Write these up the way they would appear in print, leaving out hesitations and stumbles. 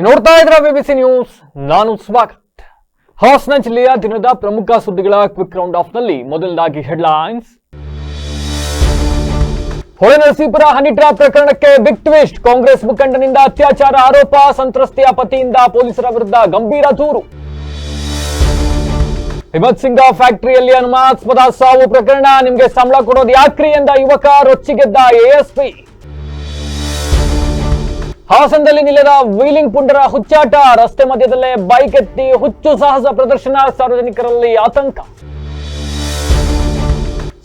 ನೋಡ್ತಾ ಇದ್ರ BBC news, ನಾನು ಸ್ವಾಗತ್. ಹಾಸನ ಜಿಲ್ಲೆಯ ದಿನದ ಪ್ರಮುಖ ಸುದ್ದಿಗಳ ಕ್ವಿಕ್ ರೌಂಡ್ ಆಫ್ ನಲ್ಲಿ ಮೊದಲದಾಗಿ ಹೆಡ್ಲೈನ್ಸ್. ಹೊಳೆನರಸೀಪುರ ಹನಿ ಟ್ರ್ಯಾಪ್ ಪ್ರಕರಣಕ್ಕೆ ಬಿಗ್ ಟ್ವಿಸ್ಟ್. ಕಾಂಗ್ರೆಸ್ ಮುಖಂಡನಿಂದ ಅತ್ಯಾಚಾರ ಆರೋಪ, ಸಂತ್ರಸ್ತೆಯ ಪತಿಯಿಂದ ಪೊಲೀಸರ ವಿರುದ್ಧ ಗಂಭೀರ ದೂರು. ಹಿಮತ್ ಸಿಂಗ ಫ್ಯಾಕ್ಟರಿಯಲ್ಲಿ ಅನುಮಾನಾಸ್ಪದ ಸಾವು ಪ್ರಕರಣ, ನಿಮ್ಗೆ ಸಂಬಳ ಕೊಡೋದು ಯಾಕ್ರಿ ಎಂದ ಯುವಕ, ರೊಚ್ಚಿಗೆದ್ದ ಎಎಸ್ಪಿ. ಹಾಸನದಲ್ಲಿ ನಿಲ್ಲದ ವೀಲಿಂಗ್ ಪುಂಡರ ಹುಚ್ಚಾಟ, ರಸ್ತೆ ಮಧ್ಯದಲ್ಲೇ ಬೈಕ್ ಎತ್ತಿ ಹುಚ್ಚು ಸಾಹಸ ಪ್ರದರ್ಶನ, ಸಾರ್ವಜನಿಕರಲ್ಲಿ ಆತಂಕ.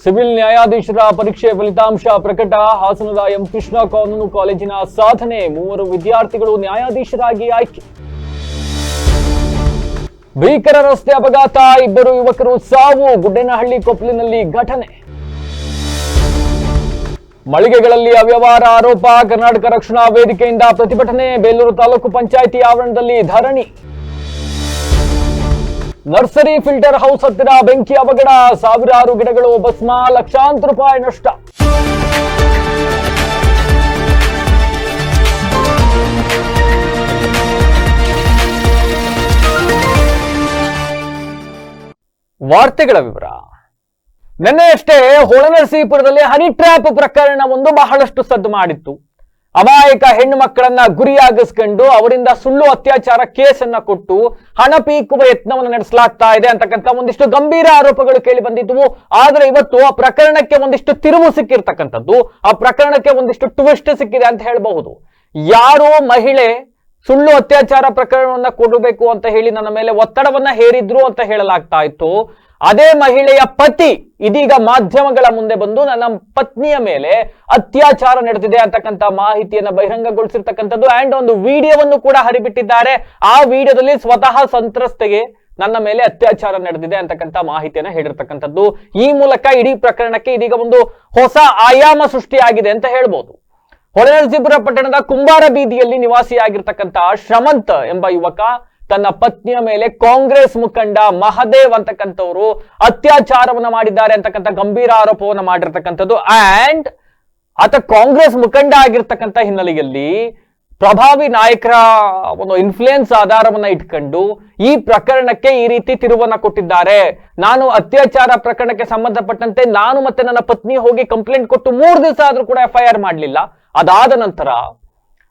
ಸಿವಿಲ್ ನ್ಯಾಯಾಧೀಶರ ಪರೀಕ್ಷೆ ಫಲಿತಾಂಶ ಪ್ರಕಟ, ಹಾಸನದ ಎಂ ಕೃಷ್ಣ ಕಾನೂನು ಕಾಲೇಜಿನ ಸಾಧನೆ, 3 ವಿದ್ಯಾರ್ಥಿಗಳು ನ್ಯಾಯಾಧೀಶರಾಗಿ ಆಯ್ಕೆ. ಭೀಕರ ರಸ್ತೆ ಅಪಘಾತ, 2 ಯುವಕರು ಸಾವು, ಗುಡ್ಡೇನಹಳ್ಳಿ ಕೊಪ್ಪಲಿನಲ್ಲಿ ಘಟನೆ. ಮಳಿಗೆಗಳಲ್ಲಿ ಅವ್ಯವಹಾರ ಆರೋಪ, ಕರ್ನಾಟಕ ರಕ್ಷಣಾ ವೇದಿಕೆಯಿಂದ ಪ್ರತಿಭಟನೆ, ಬೇಲೂರು ತಾಲೂಕು ಪಂಚಾಯಿತಿ ಆವರಣದಲ್ಲಿ ಧರಣಿ. ನರ್ಸರಿ ಫಿಲ್ಟರ್ ಹೌಸ್ ಹತ್ತಿರ ಬೆಂಕಿ ಅವಘಡ, ಸಾವಿರಾರು ಗಿಡಗಳು ಭಸ್ಮ, ಲಕ್ಷಾಂತರ ರೂಪಾಯಿ ನಷ್ಟ. ವಾರ್ತೆಗಳ ವಿವರ. ನಿನ್ನೆಯಷ್ಟೇ ಹೊಳೆನರಸೀಪುರದಲ್ಲಿ ಹನಿ ಟ್ರ್ಯಾಪ್ ಪ್ರಕರಣ ಒಂದು ಬಹಳಷ್ಟು ಸದ್ದು ಮಾಡಿತ್ತು. ಅಮಾಯಕ ಹೆಣ್ಣು ಮಕ್ಕಳನ್ನ ಗುರಿಯಾಗಿಸ್ಕೊಂಡು ಅವರಿಂದ ಸುಳ್ಳು ಅತ್ಯಾಚಾರ ಕೇಸನ್ನ ಕೊಟ್ಟು ಹಣ ಪೀಕುವ ಯತ್ನವನ್ನು ನಡೆಸಲಾಗ್ತಾ ಇದೆ ಅಂತಕ್ಕಂಥ ಒಂದಿಷ್ಟು ಗಂಭೀರ ಆರೋಪಗಳು ಕೇಳಿ ಬಂದಿದ್ವು. ಆದ್ರೆ ಇವತ್ತು ಆ ಪ್ರಕರಣಕ್ಕೆ ಒಂದಿಷ್ಟು ತಿರುವು ಸಿಕ್ಕಿರ್ತಕ್ಕಂಥದ್ದು, ಆ ಪ್ರಕರಣಕ್ಕೆ ಒಂದಿಷ್ಟು ಟ್ವಿಸ್ಟ್ ಸಿಕ್ಕಿದೆ ಅಂತ ಹೇಳಬಹುದು. ಯಾರೋ ಮಹಿಳೆ ಸುಳ್ಳು ಅತ್ಯಾಚಾರ ಪ್ರಕರಣವನ್ನ ಕೊಡಬೇಕು ಅಂತ ಹೇಳಿ ನನ್ನ ಮೇಲೆ ಒತ್ತಡವನ್ನ ಹೇರಿದ್ರು ಅಂತ ಹೇಳಲಾಗ್ತಾ ಇತ್ತು. ಅದೇ ಮಹಿಳೆಯ ಪತಿ ಇದೀಗ ಮಾಧ್ಯಮಗಳ ಮುಂದೆ ಬಂದು ನನ್ನ ಪತ್ನಿಯ ಮೇಲೆ ಅತ್ಯಾಚಾರ ನಡೆದಿದೆ ಅಂತಕ್ಕಂಥ ಮಾಹಿತಿಯನ್ನ ಬಹಿರಂಗಗೊಳಿಸಿರ್ತಕ್ಕಂಥದ್ದು ಅಂಡ್ ಒಂದು ವಿಡಿಯೋವನ್ನು ಕೂಡ ಹರಿಬಿಟ್ಟಿದ್ದಾರೆ. ಆ ವಿಡಿಯೋದಲ್ಲಿ ಸ್ವತಃ ಸಂತ್ರಸ್ತೆಗೆ ನನ್ನ ಮೇಲೆ ಅತ್ಯಾಚಾರ ನಡೆದಿದೆ ಅಂತಕ್ಕಂಥ ಮಾಹಿತಿಯನ್ನ ಹೇಳಿರ್ತಕ್ಕಂಥದ್ದು. ಈ ಮೂಲಕ ಇಡೀ ಪ್ರಕರಣಕ್ಕೆ ಇದೀಗ ಒಂದು ಹೊಸ ಆಯಾಮ ಸೃಷ್ಟಿಯಾಗಿದೆ ಅಂತ ಹೇಳ್ಬೋದು. ಹೊಳೆನರಸೀಪುರ ಪಟ್ಟಣದ ಕುಂಬಾರ ಬೀದಿಯಲ್ಲಿ ನಿವಾಸಿಯಾಗಿರ್ತಕ್ಕಂಥ ಶ್ರಮಂತ್ ಎಂಬ ಯುವಕ ತನ್ನ ಪತ್ನಿಯ ಮೇಲೆ ಕಾಂಗ್ರೆಸ್ ಮುಖಂಡ ಮಹದೇವ್ ಅಂತಕ್ಕಂಥವ್ರು ಅತ್ಯಾಚಾರವನ್ನ ಮಾಡಿದ್ದಾರೆ ಅಂತಕ್ಕಂಥ ಗಂಭೀರ ಆರೋಪವನ್ನ ಮಾಡಿರ್ತಕ್ಕಂಥದ್ದು. ಅಂಡ್ ಆತ ಕಾಂಗ್ರೆಸ್ ಮುಖಂಡ ಆಗಿರ್ತಕ್ಕಂಥ ಹಿನ್ನೆಲೆಯಲ್ಲಿ ಪ್ರಭಾವಿ ನಾಯಕರ ಒಂದು ಇನ್ಫ್ಲೂಯೆನ್ಸ್ ಆಧಾರವನ್ನ ಇಟ್ಕೊಂಡು ಈ ಪ್ರಕರಣಕ್ಕೆ ಈ ರೀತಿ ತಿರುವನ್ನ ಕೊಟ್ಟಿದ್ದಾರೆ. ನಾನು ಅತ್ಯಾಚಾರ ಪ್ರಕರಣಕ್ಕೆ ಸಂಬಂಧಪಟ್ಟಂತೆ ನಾನು ಮತ್ತೆ ನನ್ನ ಪತ್ನಿ ಹೋಗಿ ಕಂಪ್ಲೇಂಟ್ ಕೊಟ್ಟು 3 ದಿವಸ ಆದ್ರೂ ಕೂಡ FIR ಮಾಡಲಿಲ್ಲ. ಅದಾದ ನಂತರ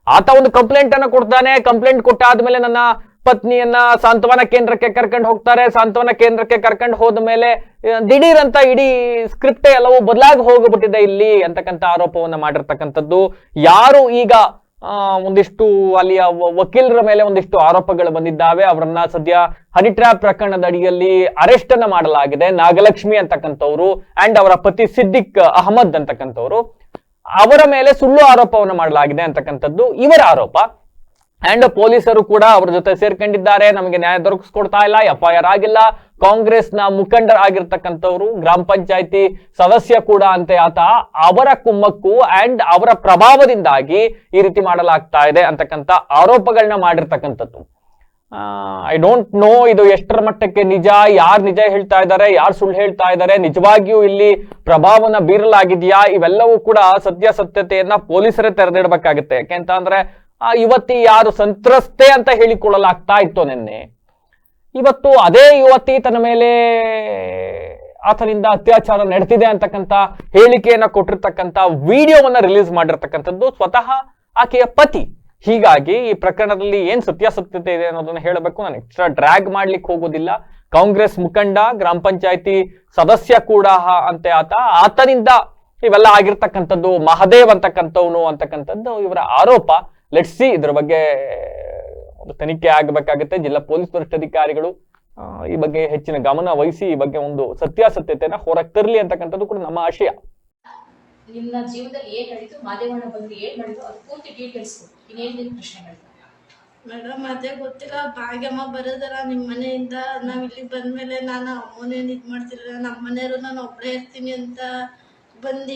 ಆತ ಒಂದು ಕಂಪ್ಲೇಂಟ್ ಅನ್ನ ಕೊಡ್ತಾನೆ. ಕಂಪ್ಲೇಂಟ್ ಕೊಟ್ಟಾದ್ಮೇಲೆ ನನ್ನ ಪತ್ನಿಯನ್ನ ಸಾಂತ್ವನ ಕೇಂದ್ರಕ್ಕೆ ಕರ್ಕೊಂಡು ಹೋಗ್ತಾರೆ. ಸಾಂತ್ವನ ಕೇಂದ್ರಕ್ಕೆ ಕರ್ಕೊಂಡು ಹೋದ ಮೇಲೆ ದಿಢೀರ್ ಅಂತ ಇಡೀ ಸ್ಕ್ರಿಪ್ಟ್ ಎಲ್ಲವೂ ಬದಲಾಗಿ ಹೋಗ್ಬಿಟ್ಟಿದೆ ಇಲ್ಲಿ ಅಂತಕ್ಕಂಥ ಆರೋಪವನ್ನ ಮಾಡಿರ್ತಕ್ಕಂಥದ್ದು. ಯಾರು ಈಗ ಒಂದಿಷ್ಟು ಅಲ್ಲಿಯ ವಕೀಲರ ಮೇಲೆ ಒಂದಿಷ್ಟು ಆರೋಪಗಳು ಬಂದಿದ್ದಾವೆ, ಅವರನ್ನ ಸದ್ಯ ಹನಿ ಟ್ರ್ಯಾಪ್ ಪ್ರಕರಣದ ಅಡಿಯಲ್ಲಿ ಅರೆಸ್ಟ್ ಅನ್ನ ಮಾಡಲಾಗಿದೆ. ನಾಗಲಕ್ಷ್ಮಿ ಅಂತಕ್ಕಂಥವ್ರು ಅಂಡ್ ಅವರ ಪತಿ ಸಿದ್ದಿಕ್ ಅಹಮದ್ ಅಂತಕ್ಕಂಥವ್ರು, ಅವರ ಮೇಲೆ ಸುಳ್ಳು ಆರೋಪವನ್ನು ಮಾಡಲಾಗಿದೆ ಅಂತಕ್ಕಂಥದ್ದು ಇವರ ಆರೋಪ. ಅಂಡ್ ಪೊಲೀಸರು ಕೂಡ ಅವರ ಜೊತೆ ಸೇರ್ಕೊಂಡಿದ್ದಾರೆ. ನಮಗೆ ನ್ಯಾಯ ದೊರಕಿಸ್ಕೊಡ್ತಾ ಇಲ್ಲ, FIR ಆಗಿಲ್ಲ. ಕಾಂಗ್ರೆಸ್ನ ಮುಖಂಡರಾಗಿರ್ತಕ್ಕಂಥವ್ರು, ಗ್ರಾಮ ಪಂಚಾಯತಿ ಸದಸ್ಯ ಕೂಡ ಅಂತೆ ಆತ, ಅವರ ಕುಮ್ಮಕ್ಕು ಅಂಡ್ ಅವರ ಪ್ರಭಾವದಿಂದಾಗಿ ಈ ರೀತಿ ಮಾಡಲಾಗ್ತಾ ಇದೆ ಅಂತಕ್ಕಂಥ ಆರೋಪಗಳನ್ನ ಮಾಡಿರ್ತಕ್ಕಂಥದ್ದು. ಐ ಡೋಂಟ್ ನೋ ಇದು ಎಷ್ಟರ ಮಟ್ಟಕ್ಕೆ ನಿಜ, ಯಾರು ನಿಜ ಹೇಳ್ತಾ ಇದ್ದಾರೆ, ಯಾರು ಸುಳ್ಳು ಹೇಳ್ತಾ ಇದ್ದಾರೆ, ನಿಜವಾಗಿಯೂ ಇಲ್ಲಿ ಪ್ರಭಾವನ ಬೀರಲಾಗಿದೆಯಾ, ಇವೆಲ್ಲವೂ ಕೂಡ ಸತ್ಯಾಸತ್ಯತೆಯನ್ನ ಪೊಲೀಸರೇ ತೆರೆದಿಡಬೇಕಾಗುತ್ತೆ. ಯಾಕೆಂತ ಅಂದ್ರೆ ಆ ಯುವತಿ ಯಾರು ಸಂತ್ರಸ್ತೆ ಅಂತ ಹೇಳಿಕೊಳ್ಳಲಾಗ್ತಾ ಇತ್ತು ನಿನ್ನೆ, ಇವತ್ತು ಅದೇ ಯುವತಿ ತನ್ನ ಮೇಲೆ ಆತನಿಂದ ಅತ್ಯಾಚಾರ ನಡೆದಿದೆ ಅಂತಕ್ಕಂಥ ಹೇಳಿಕೆಯನ್ನ ಕೊಟ್ಟಿರ್ತಕ್ಕಂಥ ವಿಡಿಯೋವನ್ನ ರಿಲೀಸ್ ಮಾಡಿರ್ತಕ್ಕಂಥದ್ದು ಸ್ವತಃ ಆಕೆಯ ಪತಿ. ಹೀಗಾಗಿ ಈ ಪ್ರಕರಣದಲ್ಲಿ ಏನ್ ಸತ್ಯಾಸತ್ಯತೆ ಇದೆ ಅನ್ನೋದನ್ನ ಹೇಳಬೇಕು. ನಾನು ಎಕ್ಸ್ಟ್ರಾ ಡ್ರ್ಯಾಗ್ ಮಾಡ್ಲಿಕ್ಕೆ ಹೋಗೋದಿಲ್ಲ. ಕಾಂಗ್ರೆಸ್ ಮುಖಂಡ, ಗ್ರಾಮ ಪಂಚಾಯತಿ ಸದಸ್ಯ ಕೂಡ ಅಂತೆ ಆತ, ಆತನಿಂದ ಇವೆಲ್ಲ ಆಗಿರ್ತಕ್ಕಂಥದ್ದು. ಮಹದೇವ್ ಅಂತಕ್ಕಂಥವನು ಅಂತಕ್ಕಂಥದ್ದು ಇವರ ಆರೋಪ. ಲೆಟ್ಸ್ ಸಿ, ಇದ್ರ ಬಗ್ಗೆ ಒಂದು ತನಿಖೆ ಆಗಬೇಕಾಗುತ್ತೆ. ಜಿಲ್ಲಾ ಪೊಲೀಸ್ ವರಿಷ್ಠಾಧಿಕಾರಿಗಳು ಈ ಬಗ್ಗೆ ಹೆಚ್ಚಿನ ಗಮನ ವಹಿಸಿ ಈ ಬಗ್ಗೆ ಒಂದು ಸತ್ಯಾಸತ್ಯತೆಯನ್ನ ಹೊರಗೆ ತರಲಿ ಅಂತಕ್ಕಂಥದ್ದು ಕೂಡ ನಮ್ಮ ಆಶಯ. ನಿಮ್ಮ ಜೀವನದಲ್ಲಿ ಏನ್ ನಡೀತು, ಮಾದೇವಣ್ಣ ಬಂದು ಏನ್ ಮಾಡಿದ್ರು ಅದು ಪೂರ್ತಿ ಡೀಟೇಲ್ಸ್ ಇನ್ನೇನ್ ಪ್ರಶ್ನೆಗಳು? ಮೇಡಮ್ ಅದೇ ಗೊತ್ತಿಲ್ಲ, ಭಾಗ್ಯಮ್ಮ ಬರೋದಲ್ಲ ನಿಮ್ಮ ಮನೆಯಿಂದ. ನಾವ್ ಇಲ್ಲಿ ಬಂದ್ಮೇಲೆ ನಾನು ಅಮ್ಮನೇನ್ ಇದ್ ಮಾಡ್ತಿರಲಿಲ್ಲ, ನಮ್ಮ ಮನೆಯವರು ನಾನು ಒಬ್ಬಳೇ ಇರ್ತೀನಿ ಅಂತ ಬಂದು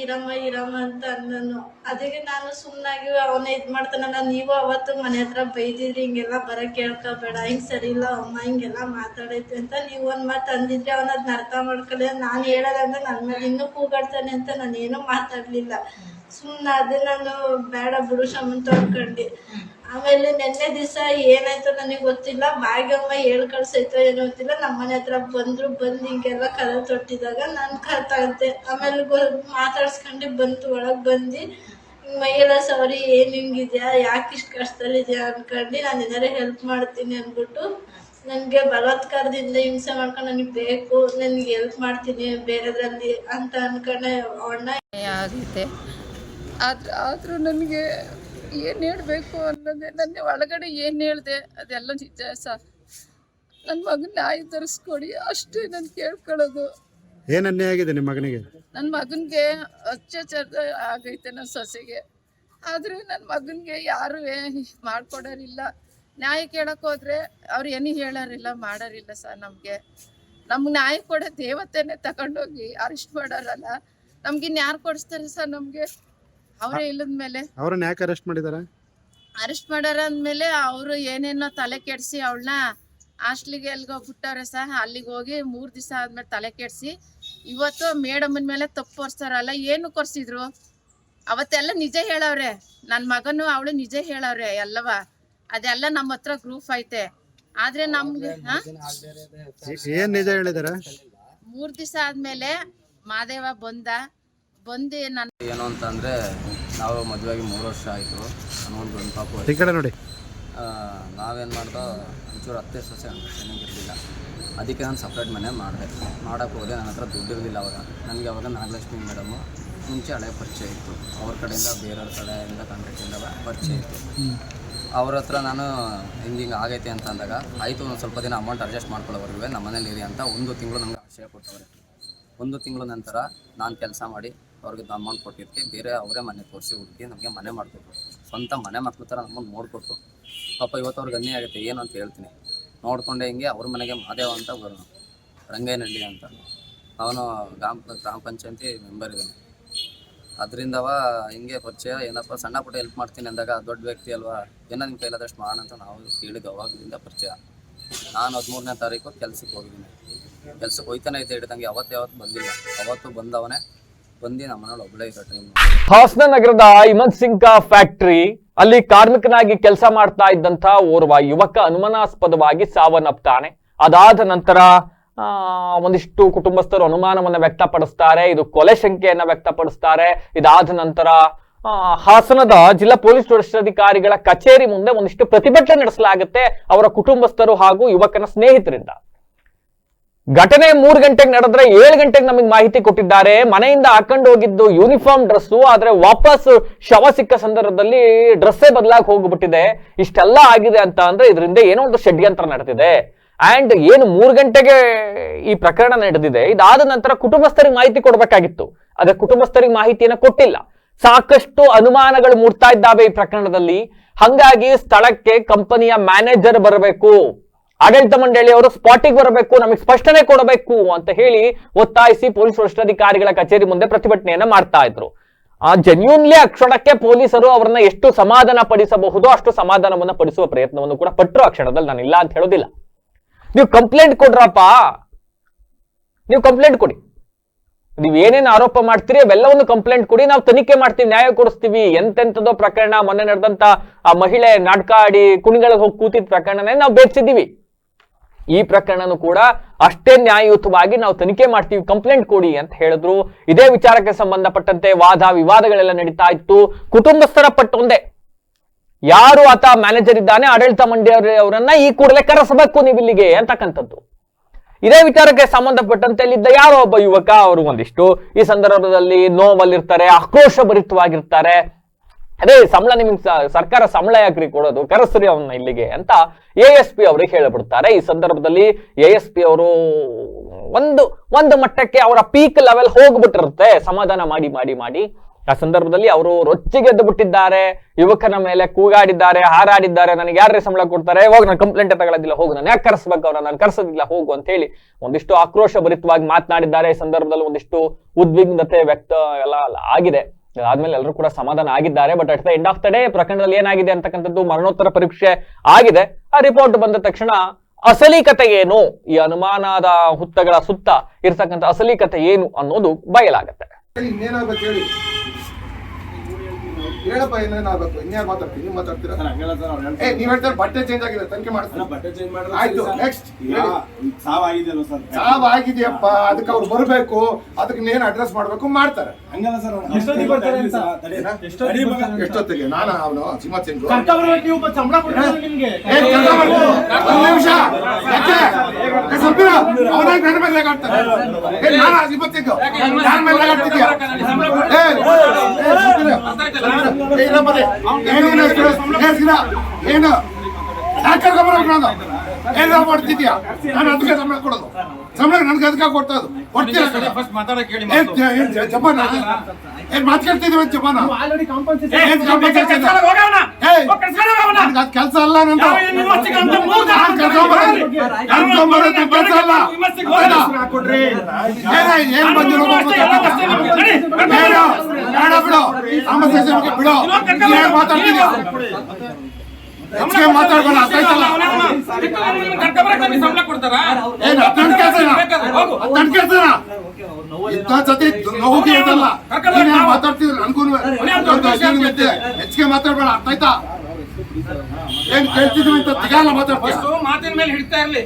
ಇರಮ್ಮ ಅಂತ ಅಂದನು. ಅದಕ್ಕೆ ನಾನು ಸುಮ್ಮನಾಗಿ ಅವನೇ ಇದ್ ಮಾಡ್ತಾನಲ್ಲ, ನೀವು ಅವತ್ತು ಮನೆ ಹತ್ರ ಬೈದಿದ್ರಿ ಹಿಂಗೆಲ್ಲ ಬರಕ್ಕೆ ಕೇಳ್ಕೋಬೇಡ, ಹಿಂಗ್ ಸರಿ ಇಲ್ಲ ಅಮ್ಮ ಹಿಂಗೆಲ್ಲ ಮಾತಾಡೈತೆ ಅಂತ ನೀವು ಒಂದ್ ಮಾತು ಅಂದಿದ್ರಿ. ಅವನ ಅದನ್ನ ಅರ್ಥ ಮಾಡ್ಕೊಳ್ಳಿ. ನಾನು ಹೇಳೋದಂದ್ರೆ ನನ್ನ ಮೇಲೆ ಇನ್ನೂ ಕೂಗಾಡ್ತಾನೆ ಅಂತ ನಾನೇನು ಮಾತಾಡ್ಲಿಲ್ಲ. ಸುಮ್ಮನೆ ಅದೇ ನಾನು ಬೇಡ ಬಿಡು ಶಮಂತ ಅನ್ಕೊಂಡು ಆಮೇಲೆ ನಿನ್ನೆ ದಿವಸ ಏನಾಯ್ತು ನನಗೆ ಗೊತ್ತಿಲ್ಲ, ಭಾಗ್ಯಮ್ಮ ಹೇಳ್ ಕಳ್ಸೈತೋ ಏನೋ ಗೊತ್ತಿಲ್ಲ, ನಮ್ಮನೆ ಹತ್ರ ಬಂದು ಹಿಂಗೆಲ್ಲ ಕದ ತೊಟ್ಟಿದಾಗ ನಾನು ತಗದೆ. ಆಮೇಲೆ ಮಾತಾಡ್ಸ್ಕೊಂಡು ಬಂತು, ಒಳಗೆ ಬಂದು ಮೈಯೆಲ್ಲ ಸವರಿ ಏನು ಹಿಂಗಿದ್ಯಾ, ಯಾಕೆ ಇಷ್ಟು ಕಷ್ಟದಲ್ಲಿದ್ಯಾ ಅನ್ಕೊಂಡು ನಾನು ಏನಾರು ಹೆಲ್ಪ್ ಮಾಡ್ತೀನಿ ಅಂದ್ಬಿಟ್ಟು ನನಗೆ ಬಲಾತ್ಕಾರದಿಂದ ಹಿಂಸೆ ಮಾಡ್ಕೊಂಡು ನನಗೆ ಬೇಕು, ನನಗೆ ಹೆಲ್ಪ್ ಮಾಡ್ತೀನಿ ಬೇರೆದ್ರಲ್ಲಿ ಅಂತ ಅನ್ಕೊಂಡೆ ಅವಣ್ಣ ಆಗಿದೆ. ಆದರೂ ನನಗೆ ಏನು ಹೇಳಬೇಕು ಅನ್ನೋದೇ, ನನ್ನ ಒಳಗಡೆ ಏನು ಹೇಳಿದೆ ಅದೆಲ್ಲ ನಿಜ ಸರ್. ನನ್ನ ಮಗನ ನ್ಯಾಯ ತರಿಸ್ಕೊಡಿ ಅಷ್ಟೇ ನಾನು ಕೇಳ್ಕೊಳ್ಳೋದು. ಏನು ಅನ್ಯಾಯ ಆಗಿದೆ ನಿಮ್ಮ ಮಗನಿಗೆ? ನನ್ನ ಮಗನಿಗೆ ಅತ್ಯಾಚಾರ ಆಗೈತೆ ನನ್ನ ಸೊಸೆಗೆ. ಆದರೂ ನನ್ನ ಮಗನಿಗೆ ಯಾರೂ ಮಾಡ್ಕೊಡೋರಿಲ್ಲ. ನ್ಯಾಯ ಕೇಳಕ್ಕೆ ಹೋದ್ರೆ ಅವ್ರು ಏನು ಹೇಳೋರಿಲ್ಲ, ಮಾಡೋರಿಲ್ಲ ಸರ್. ನಮ್ಗೆ ನ್ಯಾಯ ಕೊಡೋ ದೇವತೆನೇ ತಗೊಂಡೋಗಿ ಅರೆಸ್ಟ್ ಮಾಡೋರಲ್ಲ, ನಮ್ಗೆ ಇನ್ಯಾರು ಕೊಡಿಸ್ತಾರೆ ಸರ್? ನಮಗೆ ಅವರೇ ಇಲ್ಲದ ಮೇಲೆ ಅವ್ರನ್ನ ಯಾಕೆ ಅರೆಸ್ಟ್ ಮಾಡಿದಾರೆ? ಅರೆಸ್ಟ್ ಮಾಡ್ಯಾರ ಅಂದಮೇಲೆ ಅವರು ಏನೇನೋ ತಲೆ ಕೆಡಿಸಿ ಅವಳನ್ನ ಹಾಸ್ಟ್ಲಿಗೆ ಎಲ್ಗೋಗ್ಬಿಟ್ಟವ್ರೆ ಸರ್. ಅಲ್ಲಿಗೆ ಹೋಗಿ 3 ದಿವಸ ಆದ್ಮೇಲೆ ತಲೆ ಕೆಡಿಸಿ ಇವತ್ತು ಮೇಡಮ್ಮನ ಮೇಲೆ ತಪ್ಪು ಹೊರ್ಸ್ತಾರಲ್ಲ. ಏನು ಕೊರ್ಸಿದ್ರು? ಅವತ್ತೆಲ್ಲ ನಿಜ ಹೇಳವ್ರೆ. ನನ್ನ ಮಗನು ಅವಳು ನಿಜ ಹೇಳವ್ರೆ ಎಲ್ಲವ. ಅದೆಲ್ಲ ನಮ್ಮ ಹತ್ರ ಗ್ರೂಪ್ ಐತೆ. ಆದ್ರೆ ನಮ್ಗೆ ಏನ್ ನಿಜ ಹೇಳಿದಾರೆ? 3 ದಿವಸ ಆದ್ಮೇಲೆ ಮಾದೇವ ಬಂದು ನನ್ನ ಏನು ಅಂತಂದರೆ, ನಾವು ಮದುವೆಗೆ 3 ವರ್ಷ ಆಯಿತು. ಅನ್ನೊಂದು ಗಂಡು ಪಾಪು ಈ ಕಡೆ ನೋಡಿ. ನಾವೇನು ಮಾಡ್ದೋ ಒಂಚೂರು ಅತ್ತೆ ಸೊಸೆ ಅಂತ ಚೆನ್ನಾಗಿರಲಿಲ್ಲ. ಅದಕ್ಕೆ ನಾನು ಸಪ್ರೇಟ್ ಮನೆ ಮಾಡಿದೆ. ಮಾಡೋಕ್ಕೆ ಹೋದೆ. ನನ್ನ ಹತ್ರ ದುಡ್ಡು ಇರಲಿಲ್ಲ ಅವಾಗ. ನನಗೆ ಅವಾಗ ನಾಗಲಕ್ಷ್ಮಿ ಮೇಡಮು ಮುಂಚೆ ಹಳೆ ಪರಿಚಯ ಇತ್ತು. ಅವ್ರ ಕಡೆಯಿಂದ ಬೇರೆಯವ್ರ ಕಡೆಯಿಂದ ಕಾಂಟ್ಯಾಕ್ಟಿಂದ ಪರಿಚಯ ಇತ್ತು. ಅವ್ರ ಹತ್ರ ನಾನು ಹಿಂಗೆ ಆಗೈತೆ ಅಂತ ಅಂದಾಗ ಆಯಿತು, ಒಂದು ಸ್ವಲ್ಪ ದಿನ ಅಮೌಂಟ್ ಅಡ್ಜಸ್ಟ್ ಮಾಡ್ಕೊಳ್ಳೋವರೆಗೂ ನಮ್ಮ ಮನೇಲಿ ಇರಿ ಅಂತ 1 ತಿಂಗಳು ನನಗೆ ಆಶ್ರಯ ಕೊಟ್ಟವ್ರೆ. 1 ತಿಂಗಳ ನಂತರ ನಾನು ಕೆಲಸ ಮಾಡಿ ಅವ್ರಿಗೆ ಅಮೌಂಟ್ ಕೊಟ್ಟಿದ್ದಕ್ಕೆ ಬೇರೆ ಅವರೇ ಮನೆ ತೋರಿಸಿ ಹುಡುಕಿ ನಮಗೆ ಮನೆ ಮಾಡಿಕೊಟ್ರು. ಸ್ವಂತ ಮನೆ ಮಕ್ಳ ಥರ ನಮ್ಮನ್ನು ನೋಡಿಕೊಟ್ರು. ಪಾಪ ಇವತ್ತು ಅವ್ರಿಗೆ ಅನ್ಯಾಯ ಆಗುತ್ತೆ. ಏನು ಅಂತ ಹೇಳ್ತೀನಿ. ನೋಡಿಕೊಂಡೆ ಹಿಂಗೆ ಅವ್ರ ಮನೆಗೆ ಮಾದೇವ ಅಂತ ಬರೋನು, ರಂಗೇನಹಳ್ಳಿ ಅಂತ. ಅವನು ಗ್ರಾಮ ಪಂಚಾಯತಿ ಮೆಂಬರ್ ಇದ್ದಾನೆ. ಅದರಿಂದವ ಹಿಂಗೆ ಪರಿಚಯ. ಏನಪ್ಪ ಸಣ್ಣ ಪುಟ್ಟ ಹೆಲ್ಪ್ ಮಾಡ್ತೀನಿ ಅಂದಾಗ ದೊಡ್ಡ ವ್ಯಕ್ತಿ ಅಲ್ವಾ, ಏನೋ ನಿಮ್ಮ ಕೈಲಾದಷ್ಟು ಮಾಡೋಣ ಅಂತ ನಾವು ಕೇಳಿದ್ದು. ಅವಾಗಲಿಂದ ಪರಿಚಯ. ನಾನು 13ನೇ ತಾರೀಕು ಕೆಲ್ಸಕ್ಕೆ ಹೋಗಿದ್ದೀನಿ. ಕೆಲ್ಸಕ್ಕೆ ಹೋಯ್ತಾನೆ ಐತೆ ಹಿಡಿದಂಗೆ. ಯಾವತ್ತು ಬಂದಿಲ್ಲ. ಅವತ್ತು ಬಂದವನೇ ಬಂದು ನಮ್ಮ ಮನೇಲಿ ಒಬ್ಬಳೇ ಇರೋ ಟೈಮ್. ಹಾಸನ ನಗರದ ಹಿಮಂತ್ ಸಿಂಗ್ ಫ್ಯಾಕ್ಟರಿ ಅಲ್ಲಿ ಕಾರ್ಮಿಕನಾಗಿ ಕೆಲಸ ಮಾಡ್ತಾ ಇದ್ದಂತ ಓರ್ವ ಯುವಕ ಅನುಮಾನಾಸ್ಪದವಾಗಿ ಸಾವನ್ನಪ್ತಾನೆ. ಅದಾದ ನಂತರ ಒಂದಿಷ್ಟು ಕುಟುಂಬಸ್ಥರು ಅನುಮಾನವನ್ನ ವ್ಯಕ್ತಪಡಿಸ್ತಾರೆ. ಇದು ಕೊಲೆ ಶಂಕೆಯನ್ನ ವ್ಯಕ್ತಪಡಿಸ್ತಾರೆ. ಇದಾದ ನಂತರ ಹಾಸನದ ಜಿಲ್ಲಾ ಪೊಲೀಸ್ ವರಿಷ್ಠಾಧಿಕಾರಿಗಳ ಕಚೇರಿ ಮುಂದೆ ಒಂದಿಷ್ಟು ಪ್ರತಿಭಟನೆ ನಡೆಸಲಾಗುತ್ತೆ ಅವರ ಕುಟುಂಬಸ್ಥರು ಹಾಗೂ ಯುವಕನ ಸ್ನೇಹಿತರಿಂದ. ಘಟನೆ 3 ಗಂಟೆಗೆ ನಡೆದ್ರೆ 7 ಗಂಟೆಗೆ ನಮಗೆ ಮಾಹಿತಿ ಕೊಟ್ಟಿದ್ದಾರೆ. ಮನೆಯಿಂದ ಹಾಕೊಂಡು ಹೋಗಿದ್ದು ಯೂನಿಫಾರ್ಮ್ ಡ್ರೆಸ್ಸು, ಆದ್ರೆ ವಾಪಸ್ ಶವ ಸಿಕ್ಕ ಸಂದರ್ಭದಲ್ಲಿ ಡ್ರೆಸ್ಸೇ ಬದಲಾಗಿ ಹೋಗ್ಬಿಟ್ಟಿದೆ. ಇಷ್ಟೆಲ್ಲ ಆಗಿದೆ ಅಂತ ಅಂದ್ರೆ ಇದರಿಂದ ಏನೋ ಒಂದು ಷಡ್ಯಂತ್ರ ನಡೆದಿದೆ. ಅಂಡ್ ಏನು 3 ಗಂಟೆಗೆ ಈ ಪ್ರಕರಣ ನಡೆದಿದೆ. ಇದಾದ ನಂತರ ಕುಟುಂಬಸ್ಥರಿಗೆ ಮಾಹಿತಿ ಕೊಡಬೇಕಾಗಿತ್ತು. ಆದ್ರೆ ಕುಟುಂಬಸ್ಥರಿಗೆ ಮಾಹಿತಿಯನ್ನ ಕೊಟ್ಟಿಲ್ಲ. ಸಾಕಷ್ಟು ಅನುಮಾನಗಳು ಮೂಡ್ತಾ ಇದ್ದಾವೆ ಈ ಪ್ರಕರಣದಲ್ಲಿ. ಹಂಗಾಗಿ ಸ್ಥಳಕ್ಕೆ ಕಂಪನಿಯ ಮ್ಯಾನೇಜರ್ ಬರಬೇಕು, ಆಡಳಿತ ಮಂಡಳಿಯವರು ಸ್ಪಾಟಿಗೆ ಬರಬೇಕು, ನಮಗೆ ಸ್ಪಷ್ಟನೆ ಕೊಡಬೇಕು ಅಂತ ಹೇಳಿ ಒತ್ತಾಯಿಸಿ ಪೊಲೀಸ್ ವರಿಷ್ಠಾಧಿಕಾರಿಗಳ ಕಚೇರಿ ಮುಂದೆ ಪ್ರತಿಭಟನೆಯನ್ನ ಮಾಡ್ತಾ ಇದ್ರು. ಜೆನ್ಯೂನ್ಲಿ ಆ ಕ್ಷಣಕ್ಕೆ ಪೊಲೀಸರು ಅವರನ್ನ ಎಷ್ಟು ಸಮಾಧಾನ ಪಡಿಸಬಹುದೋ ಅಷ್ಟು ಸಮಾಧಾನವನ್ನ ಪಡಿಸುವ ಪ್ರಯತ್ನವನ್ನು ಕೂಡ ಪಟ್ಟರು. ಆ ಕ್ಷಣದಲ್ಲಿ ನಾನು ಇಲ್ಲ ಅಂತ ಹೇಳೋದಿಲ್ಲ. ನೀವು ಕಂಪ್ಲೇಂಟ್ ಕೊಡ್ರಪ್ಪ, ನೀವು ಕಂಪ್ಲೇಂಟ್ ಕೊಡಿ. ನೀವ್ ಏನೇನು ಆರೋಪ ಮಾಡ್ತೀರಿ ಅವೆಲ್ಲವನ್ನು ಕಂಪ್ಲೇಂಟ್ ಕೊಡಿ, ನಾವು ತನಿಖೆ ಮಾಡ್ತೀವಿ, ನ್ಯಾಯ ಕೊಡಿಸ್ತೀವಿ. ಎಂತೆಂಥದೋ ಪ್ರಕರಣ, ಮೊನ್ನೆ ನಡೆದಂತ ಆ ಮಹಿಳೆ ನಾಟಕ ಆಡಿ ಕುಣಿಗಳಿಗೆ ಹೋಗಿ ಕೂತಿದ್ದ ಪ್ರಕರಣನೇ ನಾವು ಬೇಡ್ಸಿದ್ದೀವಿ. ಈ ಪ್ರಕರಣನೂ ಕೂಡ ಅಷ್ಟೇ ನ್ಯಾಯಯುತವಾಗಿ ನಾವು ತನಿಖೆ ಮಾಡ್ತೀವಿ, ಕಂಪ್ಲೇಂಟ್ ಕೊಡಿ ಅಂತ ಹೇಳಿದ್ರು. ಇದೇ ವಿಚಾರಕ್ಕೆ ಸಂಬಂಧಪಟ್ಟಂತೆ ವಾದ ವಿವಾದಗಳೆಲ್ಲ ನಡೀತಾ ಇತ್ತು. ಕುಟುಂಬಸ್ಥರ ಪಟ್ಟೊಂದೇ, ಯಾರು ಆತ ಮ್ಯಾನೇಜರ್ ಇದ್ದಾನೆ ಆಡಳಿತ ಮಂಡಳಿಯವರನ್ನ ಈ ಕೂಡಲೇ ಕರೆಸಬೇಕು ನೀವು ಇಲ್ಲಿಗೆ ಅಂತಕ್ಕಂಥದ್ದು. ಇದೇ ವಿಚಾರಕ್ಕೆ ಸಂಬಂಧಪಟ್ಟಂತೆ ಇಲ್ಲಿದ್ದ ಯಾರೋ ಒಬ್ಬ ಯುವಕ ಅವರು ಒಂದಿಷ್ಟು ಈ ಸಂದರ್ಭದಲ್ಲಿ ನೋವಲ್ಲಿರ್ತಾರೆ, ಆಕ್ರೋಶ ಭರಿತವಾಗಿರ್ತಾರೆ. ಅದೇ ಸಂಬಳ ನಿಮಗೆ ಸರ್ಕಾರ ಸಂಬಳ ಯಾಕ್ರಿ ಕೊಡೋದು, ಕರೆಸ್ರಿ ಅವನ್ನ ಇಲ್ಲಿಗೆ ಅಂತ ASP ಅವರಿಗೆ ಹೇಳಿಬಿಡ್ತಾರೆ. ಈ ಸಂದರ್ಭದಲ್ಲಿ ASP ಅವರು ಒಂದು ಮಟ್ಟಕ್ಕೆ ಅವರ ಪೀಕ್ ಲೆವೆಲ್ ಹೋಗ್ಬಿಟ್ಟಿರುತ್ತೆ ಸಮಾಧಾನ ಮಾಡಿ ಮಾಡಿ ಮಾಡಿ. ಆ ಸಂದರ್ಭದಲ್ಲಿ ಅವರು ರೊಚ್ಚಿಗೆದ್ದು ಬಿಟ್ಟಿದ್ದಾರೆ. ಯುವಕನ ಮೇಲೆ ಕೂಗಾಡಿದ್ದಾರೆ, ಹಾರಾಡಿದ್ದಾರೆ. ನನಗೆ ಯಾರೇ ಸಂಬಳ ಕೊಡ್ತಾರೆ, ಹೋಗಿ ನಾನು ಕಂಪ್ಲೇಂಟ್ ತಗೊಳ್ಳೋದಿಲ್ಲ, ಹೋಗು, ನಾನು ಯಾಕೆ ಕರೆಸ್ಬೇಕು ಅವ್ರ, ನಾನು ಕರೆಸೋದಿಲ್ಲ, ಹೋಗು ಅಂತ ಹೇಳಿ ಒಂದಿಷ್ಟು ಆಕ್ರೋಶ ಭರಿತವಾಗಿ ಮಾತನಾಡಿದ್ದಾರೆ. ಈ ಸಂದರ್ಭದಲ್ಲಿ ಒಂದಿಷ್ಟು ಉದ್ವಿಗ್ನತೆ ವ್ಯಕ್ತ ಎಲ್ಲ ಆಗಿದೆ. ಆದ್ಮೇಲೆ ಎಲ್ಲರೂ ಕೂಡ ಸಮಾಧಾನ ಆಗಿದ್ದಾರೆ. But at the end of the day ಪ್ರಕರಣದಲ್ಲಿ ಏನಾಗಿದೆ ಅಂತಕ್ಕಂಥದ್ದು ಮರಣೋತ್ತರ ಪರೀಕ್ಷೆ ಆಗಿದೆ. ಆ ರಿಪೋರ್ಟ್ ಬಂದ ತಕ್ಷಣ ಅಸಲಿ ಕತೆ ಏನು, ಈ ಅನುಮಾನದ ಹುತ್ತಗಳ ಸುತ್ತ ಇರ್ತಕ್ಕಂಥ ಅಸಲಿ ಕತೆ ಏನು ಅನ್ನೋದು ಬಯಲಾಗತ್ತೆ. ಹೇಳಪ್ಪ ಏನೇನಾಗಬೇಕು ಇನ್ಯಾರು ಮಾತಾಡ್ತೀನಿ ನೀವು ಮಾತಾಡ್ತೀರಾ ನೀವ್ ಹೇಳ್ತಾರೆ ಬಟ್ಟೆ ಚೇಂಜ್ ಆಗಿದೆ ತನಿಖೆ ಮಾಡ್ತಾರೆ ಆಯ್ತು ನೆಕ್ಸ್ಟ್ ಸಾವ್ ಆಗಿದೆಯಪ್ಪ ಅದಕ್ಕೆ ಅವ್ರು ಬರ್ಬೇಕು ಅದಕ್ಕೆ ಏನ್ ಅಡ್ರೆಸ್ ಮಾಡ್ಬೇಕು ಮಾಡ್ತಾರೆ ಎಷ್ಟೊತ್ತಿಗೆ ನಾನು ಅವನು ಸಿಮತ್ ಸಿಂಗ್ ನಿಮಿಷ ಅವನಾಗ ನನ್ನ ಮೇಲೆ ಗಾಡ್ತಾರೆ ನಾನು ಸಿಮತ್ ಸಿಂಗ್ ಯಾರ ಮೇಲೆ ಗಾಡ್ತಿದ್ಯಾ ಏನು ಯಾಕೆ ಏನಾದ್ರು ಮಾಡ್ತಿದ್ಯಾ ನಾನು ಅದಕ್ಕೆ ಸಂಬಳ ಕೊಡೋದು ಸಂಬಳ ನನ್ಗೆ ಅದಕ್ಕೆ ಕೊಡ್ತದ್ದು ಜಪಾನ ಏನ್ ಮಾತಾಡ್ತಿದೀವಿ ಜಪಾನ ಕೆಲಸ ಅಲ್ಲ ನಂದು ಕೆಲಸ ಅಲ್ಲ ಏನ್ ಬಂದಿರೋ ಬೇಡ ಬಿಡು ಕಾಂಪನ್ಸೇಷನ್ ಬಿಡು ಮಾತಾಡ್ತಿದ್ಯಾ ಹೆಚ್ಚಿಗೆ ಮಾತಾಡ್ಬೇಡ ಅರ್ಥಾಯ್ತಲ್ಲ ಏನ್ ಹತ್ತಂಟ ಕೆಲ್ಸನ ಇಂಥ ಸತಿ ನೋವಿಗೆ ಇದಲ್ಲ ನೀನ್ ಮಾತಾಡ್ತಿದ್ರು ನನ್ಗೂ ಹೆಚ್ಚಿಗೆ ಮಾತಾಡ್ಬೇಡ ಅರ್ಥಾಯ್ತಾ ಏನ್ ಕೇಳ್ತಿದ್ವಿ ಅಂತ ತಿಗಾಲ ಮಾತಾಡ್ತೀಯ ಮಾತಿನ ಮೇಲೆ ಹಿಡ್ತಾ ಇರ್ಲಿ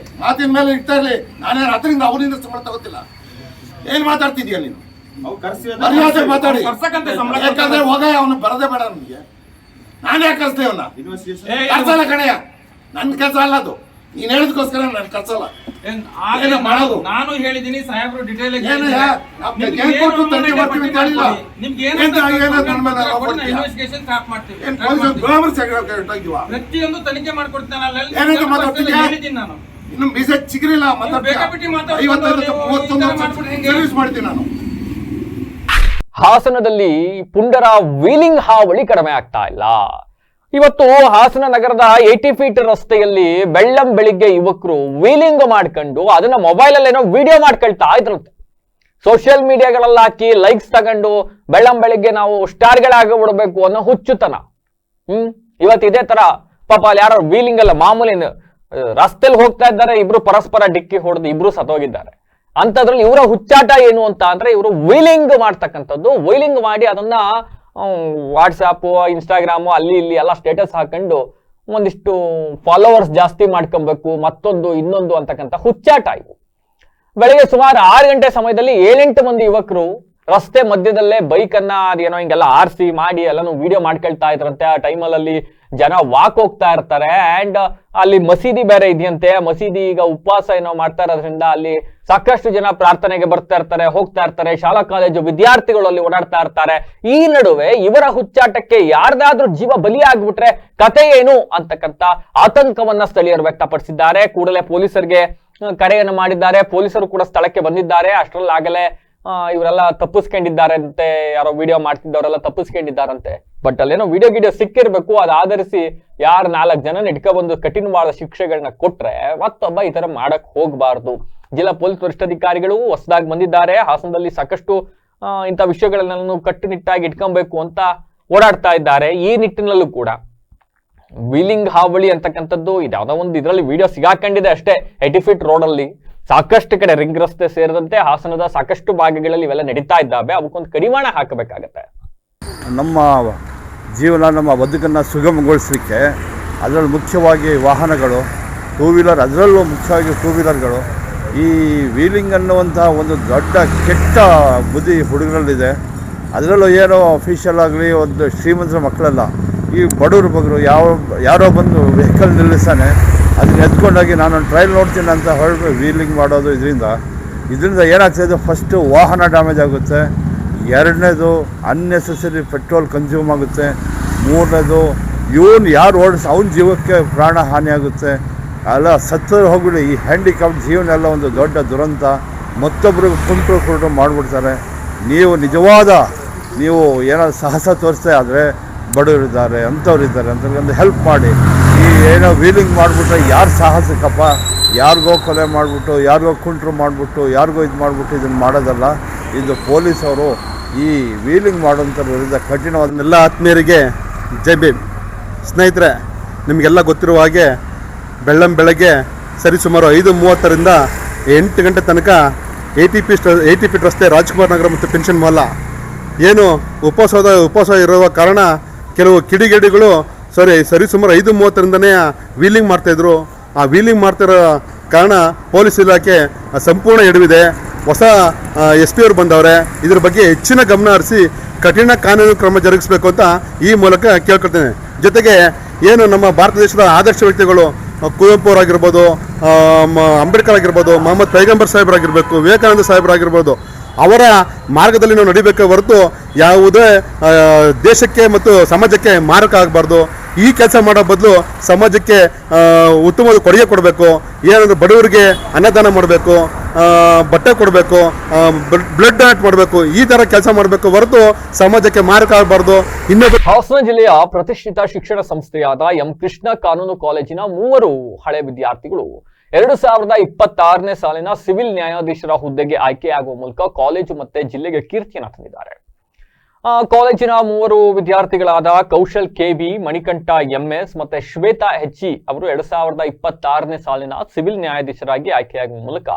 ನಾನೇನು ಅದರಿಂದ ಅವರಿಂದ ಸಂಬಳ ತಗೋತಿಲ್ಲ ಏನ್ ಮಾತಾಡ್ತಿದ್ಯಾ ನೀನು ಮರ್ಯಾದೆ ಮಾತಾಡಿ ಯಾಕಂದ್ರೆ ಹೋಗ ಅವನು ಬರದೇ ಬೇಡ ನಮ್ಗೆ ನಾನು ಯಾಕೆ ಕಳಿಸ್ದೆ ಅವನ್ನ ಕಳ್ಸಲ್ಲ ಕಣಯ್ಯ ನನ್ ಕೆಲಸ ಅಲ್ಲ ಅದು ನೀನ್ ಹೇಳಿದ್ಕೋಸ್ಕರ ನನ್ ಕಳ್ಸಲ್ಲ ಮಾಡೋದು ನಾನು ಹೇಳಿದೀನಿ ಸಾಹೇಬ್ರು ಡಿಟೇಲ್ ಪ್ರತಿಯೊಂದು ತನಿಖೆ ಮಾಡ್ಕೊಡ್ತೀನಿ ನಾನು ಇನ್ನು ಮೆಸೇಜ್ ಸಿಗ್ರಿಲ್ಲ ಸರ್ವಿಸ್ ಮಾಡ್ತೀನಿ ನಾನು. ಹಾಸನದಲ್ಲಿ ಪುಂಡರ ವೀಲಿಂಗ್ ಹಾವಳಿ ಕಡಿಮೆ ಆಗ್ತಾ ಇಲ್ಲ. ಇವತ್ತು ಹಾಸನ ನಗರದ 80 ಫೀಟ್ ರಸ್ತೆಯಲ್ಲಿ ಬೆಳಿಗ್ಗೆ ಯುವಕರು ವೀಲಿಂಗ್ ಮಾಡ್ಕೊಂಡು ಅದನ್ನ ಮೊಬೈಲ್ ಅಲ್ಲೇನೋ ವಿಡಿಯೋ ಮಾಡ್ಕೊಳ್ತಾ ಇದ್ರಂತೆ. ಸೋಷಿಯಲ್ ಮೀಡಿಯಾಗಳಲ್ಲಿ ಹಾಕಿ ಲೈಕ್ಸ್ ತಗೊಂಡು ಬೆಳಿಗ್ಗೆ ನಾವು ಸ್ಟಾರ್ಗಳಾಗ್ಬಿಡ್ಬೇಕು ಅನ್ನೋ ಹುಚ್ಚುತನ. ಇವತ್ತು ಇದೇ ತರ ಪಾಪ ಅಲ್ಲಿ ಯಾರು ವೀಲಿಂಗ್ ಅಲ್ಲ ಮಾಮೂಲಿ ರಸ್ತೆಯಲ್ಲಿ ಹೋಗ್ತಾ ಇದ್ದಾರೆ, ಇಬ್ರು ಪರಸ್ಪರ ಡಿಕ್ಕಿ ಹೊಡೆದು ಇಬ್ರು ಸತ್ತೋಗಿದ್ದಾರೆ. ಅಂತದ್ರಲ್ಲಿ ಇವರ ಹುಚ್ಚಾಟ ಏನು ಅಂತ ಅಂದ್ರೆ ಇವರು ವೀಲಿಂಗ್ ಮಾಡ್ತಕ್ಕಂಥದ್ದು. ವೀಲಿಂಗ್ ಮಾಡಿ ಅದನ್ನ ವಾಟ್ಸಾಪ್ ಇನ್ಸ್ಟಾಗ್ರಾಮು ಅಲ್ಲಿ ಇಲ್ಲಿ ಎಲ್ಲ ಸ್ಟೇಟಸ್ ಹಾಕೊಂಡು ಒಂದಿಷ್ಟು ಫಾಲೋವರ್ಸ್ ಜಾಸ್ತಿ ಮಾಡ್ಕೊಬೇಕು, ಮತ್ತೊಂದು ಇನ್ನೊಂದು ಅಂತಕ್ಕಂಥ ಹುಚ್ಚಾಟ ಇವು. ಬೆಳಗ್ಗೆ ಸುಮಾರು 6 ಗಂಟೆ ಸಮಯದಲ್ಲಿ 7-8 ಮಂದಿ ಯುವಕರು ರಸ್ತೆ ಮಧ್ಯದಲ್ಲೇ ಬೈಕ್ ಅನ್ನ ಅದೇನೋ ಹಿಂಗೆಲ್ಲ ಆರಿಸಿ ಮಾಡಿ ಎಲ್ಲಾನು ವಿಡಿಯೋ ಮಾಡ್ಕೊಳ್ತಾ ಇದ್ರಂತೆ. ಆ ಟೈಮಲ್ಲಿ ಜನ ವಾಕ್ ಹೋಗ್ತಾ ಇರ್ತಾರೆ. ಅಂಡ್ ಅಲ್ಲಿ ಮಸೀದಿ ಬೇರೆ ಇದೆಯಂತೆ. ಮಸೀದಿ ಈಗ ಉಪವಾಸ ಏನೋ ಮಾಡ್ತಾ ಇರೋದ್ರಿಂದ ಅಲ್ಲಿ ಸಾಕಷ್ಟು ಜನ ಪ್ರಾರ್ಥನೆಗೆ ಬರ್ತಾ ಇರ್ತಾರೆ, ಹೋಗ್ತಾ ಇರ್ತಾರೆ. ಶಾಲಾ ಕಾಲೇಜು ವಿದ್ಯಾರ್ಥಿಗಳು ಅಲ್ಲಿ ಓಡಾಡ್ತಾ ಇರ್ತಾರೆ. ಈ ನಡುವೆ ಇವರ ಹುಚ್ಚಾಟಕ್ಕೆ ಯಾರ್ದಾದ್ರೂ ಜೀವ ಬಲಿಯಾಗ್ಬಿಟ್ರೆ ಕತೆ ಏನು ಅಂತಕ್ಕಂಥ ಆತಂಕವನ್ನ ಸ್ಥಳೀಯರು ವ್ಯಕ್ತಪಡಿಸಿದ್ದಾರೆ. ಕೂಡಲೇ ಪೊಲೀಸರಿಗೆ ಕರೆಯನ್ನು ಮಾಡಿದ್ದಾರೆ. ಪೊಲೀಸರು ಕೂಡ ಸ್ಥಳಕ್ಕೆ ಬಂದಿದ್ದಾರೆ. ಅಷ್ಟರಲ್ಲಾಗಲೇ ಇವರೆಲ್ಲ ತಪ್ಪಿಸ್ಕೊಂಡಿದ್ದಾರೆ ಅಂತೆ, ಯಾರೋ ವಿಡಿಯೋ ಮಾಡ್ತಿದ್ದವರೆಲ್ಲ ತಪ್ಪಿಸ್ಕೊಂಡಿದ್ದಾರಂತೆ. ಬಟ್ ಅಲ್ಲೇನೋ ವಿಡಿಯೋ ಸಿಕ್ಕಿರ್ಬೇಕು. ಅದು ಆಧರಿಸಿ ಯಾರು 4 ಜನನ ಇಟ್ಕೊಬಂದು ಕಠಿಣವಾದ ಶಿಕ್ಷೆಗಳನ್ನ ಕೊಟ್ರೆ ಮತ್ತೊಬ್ಬ ಈ ತರ ಮಾಡಕ್ ಹೋಗ್ಬಾರ್ದು. ಜಿಲ್ಲಾ ಪೊಲೀಸ್ ವರಿಷ್ಠಾಧಿಕಾರಿಗಳು ಹೊಸದಾಗಿ ಬಂದಿದ್ದಾರೆ. ಹಾಸನದಲ್ಲಿ ಸಾಕಷ್ಟು ಇಂಥ ವಿಷಯಗಳನ್ನ ಕಟ್ಟುನಿಟ್ಟಾಗಿ ಇಟ್ಕೊಬೇಕು ಅಂತ ಓಡಾಡ್ತಾ ಇದ್ದಾರೆ. ಈ ನಿಟ್ಟಿನಲ್ಲೂ ಕೂಡ ವೀಲಿಂಗ್ ಹಾವಳಿ ಅಂತಕ್ಕಂಥದ್ದು ಇದ್ಯಾವುದೋ ಒಂದು ಇದರಲ್ಲಿ ವಿಡಿಯೋ ಸಿಗಾಕೊಂಡಿದೆ ಅಷ್ಟೇ. 80 ಫೀಟ್ ರೋಡಲ್ಲಿ ಸಾಕಷ್ಟು ಕಡೆ ರಿಂಗ್ ರಸ್ತೆ ಸೇರಿದಂತೆ ಹಾಸನದ ಸಾಕಷ್ಟು ಭಾಗಗಳಲ್ಲಿ ಇವೆಲ್ಲ ನಡೀತಾ ಇದ್ದಾವೆ. ಅವಕ್ಕೊಂದು ಕಡಿವಾಣ ಹಾಕಬೇಕಾಗತ್ತೆ. ನಮ್ಮ ಜೀವನ ನಮ್ಮ ಬದುಕನ್ನು ಸುಗಮಗೊಳಿಸಲಿಕ್ಕೆ ಅದರಲ್ಲಿ ಮುಖ್ಯವಾಗಿ ವಾಹನಗಳು, ಟೂ ವೀಲರ್, ಅದರಲ್ಲೂ ಮುಖ್ಯವಾಗಿ ಟೂ ವೀಲರ್ಗಳು, ಈ ವೀಲಿಂಗ್ ಅನ್ನುವಂಥ ಒಂದು ದೊಡ್ಡ ಕೆಟ್ಟ ಬುದ್ಧಿ ಹುಡುಗರಲ್ಲಿದೆ. ಅದರಲ್ಲೂ ಏನೋ ಅಫಿಷಿಯಲ್ ಆಗಲಿ ಒಂದು ಶ್ರೀಮಂತರ ಮಕ್ಕಳಲ್ಲ, ಈ ಬಡವರು ಬಗ್ಗರು ಯಾರೋ ಬಂದು ವೆಹಿಕಲ್ ನಿಲ್ಲಿಸ್ತಾನೆ, ಅದನ್ನ ಎತ್ಕೊಂಡೋಗಿ ನಾನೊಂದು ಟ್ರಯಲ್ ನೋಡ್ತೀನಿ ಅಂತ ಹೊರಟು ವೀಲಿಂಗ್ ಮಾಡೋದು. ಇದರಿಂದ ಏನಾಗ್ತಾಯಿದೆ, ಫಸ್ಟು ವಾಹನ ಡ್ಯಾಮೇಜ್ ಆಗುತ್ತೆ, 2ನೇದು ಅನ್ನೆಸೆಸರಿ ಪೆಟ್ರೋಲ್ ಕನ್ಸ್ಯೂಮ್ ಆಗುತ್ತೆ, 3ನೇದು ಯಾರು ಅವನ ಜೀವಕ್ಕೆ ಪ್ರಾಣ ಹಾನಿಯಾಗುತ್ತೆ. ಅಲ್ಲ ಸತ್ತರು ಹೋಗ್ಬಿಡಿ. ಈ ಹ್ಯಾಂಡಿಕ್ಯಾಪ್ಟ್ ಜೀವನ ಎಲ್ಲ ಒಂದು ದೊಡ್ಡ ದುರಂತ. ಮತ್ತೊಬ್ಬರಿಗೆ ಕುಂಟು ಮಾಡಿಬಿಡ್ತಾರೆ. ನೀವು ಏನಾದ್ರು ಸಾಹಸ ತೋರಿಸ್ತಾ ಆದರೆ ಬಡವರಿದ್ದಾರೆ, ಅಂಥವ್ರಿದ್ದಾರೆ ಅಂತ ಹೆಲ್ಪ್ ಮಾಡಿ. ಈ ಏನೋ ವೀಲಿಂಗ್ ಮಾಡಿಬಿಟ್ರೆ ಯಾರು ಸಾಹಸಕ್ಕಪ್ಪ, ಯಾರಿಗೋ ಕೊಲೆ ಮಾಡಿಬಿಟ್ಟು, ಯಾರಿಗೋ ಕುಂಟ್ರು ಮಾಡಿಬಿಟ್ಟು, ಯಾರಿಗೋ ಇದು ಮಾಡಿಬಿಟ್ಟು ಇದನ್ನು ಮಾಡೋದಲ್ಲ. ಇದು ಪೊಲೀಸವರು ಈ ವೀಲಿಂಗ್ ಮಾಡೋಂಥವ್ರ ವಿರುದ್ಧ ಕಠಿಣವಾದ. ಎಲ್ಲ ಆತ್ಮೀಯರಿಗೆ ಜೈ ಭೀಮ್. ಸ್ನೇಹಿತರೆ, ನಿಮಗೆಲ್ಲ ಗೊತ್ತಿರುವ ಹಾಗೆ ಬೆಳಗ್ಗೆ ಸರಿಸುಮಾರು 5:30ರಿಂದ 8 ಗಂಟೆ ತನಕ 80 ಫೀಟ್ ರಸ್ತೆ ರಾಜ್ಕುಮಾರ್ ನಗರ ಮತ್ತು ಪೆನ್ಷನ್ ಮೊಹಲ್ಲಾ ಏನು ಉಪವಾಸ ಇರುವ ಕಾರಣ ಕೆಲವು ಕಿಡಿಗೇಡಿಗಳು ಸರಿಸುಮಾರು 5:30ರಿಂದನೇ ವೀಲಿಂಗ್ ಮಾಡ್ತಾಯಿದ್ರು. ಆ ವೀಲಿಂಗ್ ಮಾಡ್ತಿರೋ ಕಾರಣ ಪೊಲೀಸ್ ಇಲಾಖೆ ಸಂಪೂರ್ಣ ಎಡವಿದೆ. ಹೊಸ SP ಅವರು ಬಂದವ್ರೆ, ಇದ್ರ ಬಗ್ಗೆ ಹೆಚ್ಚಿನ ಗಮನ ಹರಿಸಿ ಕಠಿಣ ಕಾನೂನು ಕ್ರಮ ಜರುಗಿಸಬೇಕು ಅಂತ ಈ ಮೂಲಕ ಕೇಳ್ಕೊಳ್ತೇನೆ. ಜೊತೆಗೆ ಏನು ನಮ್ಮ ಭಾರತ ದೇಶದ ಆದರ್ಶ ವ್ಯಕ್ತಿಗಳು ಕುವೆಂಪು ಅವರಾಗಿರ್ಬೋದು, ಅಂಬೇಡ್ಕರ್ ಆಗಿರ್ಬೋದು, ಮೊಹಮ್ಮದ್ ಪೈಗಂಬರ್ ಸಾಹೇಬರಾಗಿರ್ಬೇಕು, ವಿವೇಕಾನಂದ ಸಾಹೇಬರಾಗಿರ್ಬೋದು, ಅವರ ಮಾರ್ಗದಲ್ಲಿ ನಾವು ನಡಿಬೇಕೇ ಹೊರತು ಯಾವುದೇ ದೇಶಕ್ಕೆ ಮತ್ತು ಸಮಾಜಕ್ಕೆ ಮಾರಕ ಆಗಬಾರ್ದು. ಈ ಕೆಲಸ ಮಾಡೋ ಬದಲು ಸಮಾಜಕ್ಕೆ ಉತ್ತಮವಾದ ಕೊಡುಗೆ ಕೊಡಬೇಕು. ಏನಂದ್ರೆ ಬಡವರಿಗೆ ಅನ್ನದಾನ ಮಾಡಬೇಕು, ಬಟ್ಟೆ ಕೊಡಬೇಕು, ಬ್ಲಡ್ ಡೊನೇಟ್ ಮಾಡಬೇಕು, ಈ ಥರ ಕೆಲಸ ಮಾಡಬೇಕು ಹೊರತು ಸಮಾಜಕ್ಕೆ ಮಾರಕ ಆಗಬಾರ್ದು. ಇನ್ನೊಬ್ಬ ಹಾಸನ ಜಿಲ್ಲೆಯ ಪ್ರತಿಷ್ಠಿತ ಶಿಕ್ಷಣ ಸಂಸ್ಥೆಯಾದ ಎಂ ಕೃಷ್ಣ ಕಾನೂನು ಕಾಲೇಜಿನ 3 ಹಳೆ ವಿದ್ಯಾರ್ಥಿಗಳು 2026ನೇ ಸಾಲಿನ ಸಿವಿಲ್ ನ್ಯಾಯಾಧೀಶರ ಹುದ್ದೆಗೆ ಆಯ್ಕೆಯಾಗುವ ಮೂಲಕ ಕಾಲೇಜು ಮತ್ತೆ ಜಿಲ್ಲೆಗೆ ಕೀರ್ತಿಯನ್ನು ತಂದಿದ್ದಾರೆ. ಕಾಲೇಜಿನ 3 ವಿದ್ಯಾರ್ಥಿಗಳಾದ ಕೌಶಲ್ KB, ಮಣಿಕಂಠ MS ಮತ್ತೆ ಶ್ವೇತಾ HE ಅವರು 2026ನೇ ಸಾಲಿನ ಸಿವಿಲ್ ನ್ಯಾಯಾಧೀಶರಾಗಿ ಆಯ್ಕೆಯಾಗುವ ಮೂಲಕ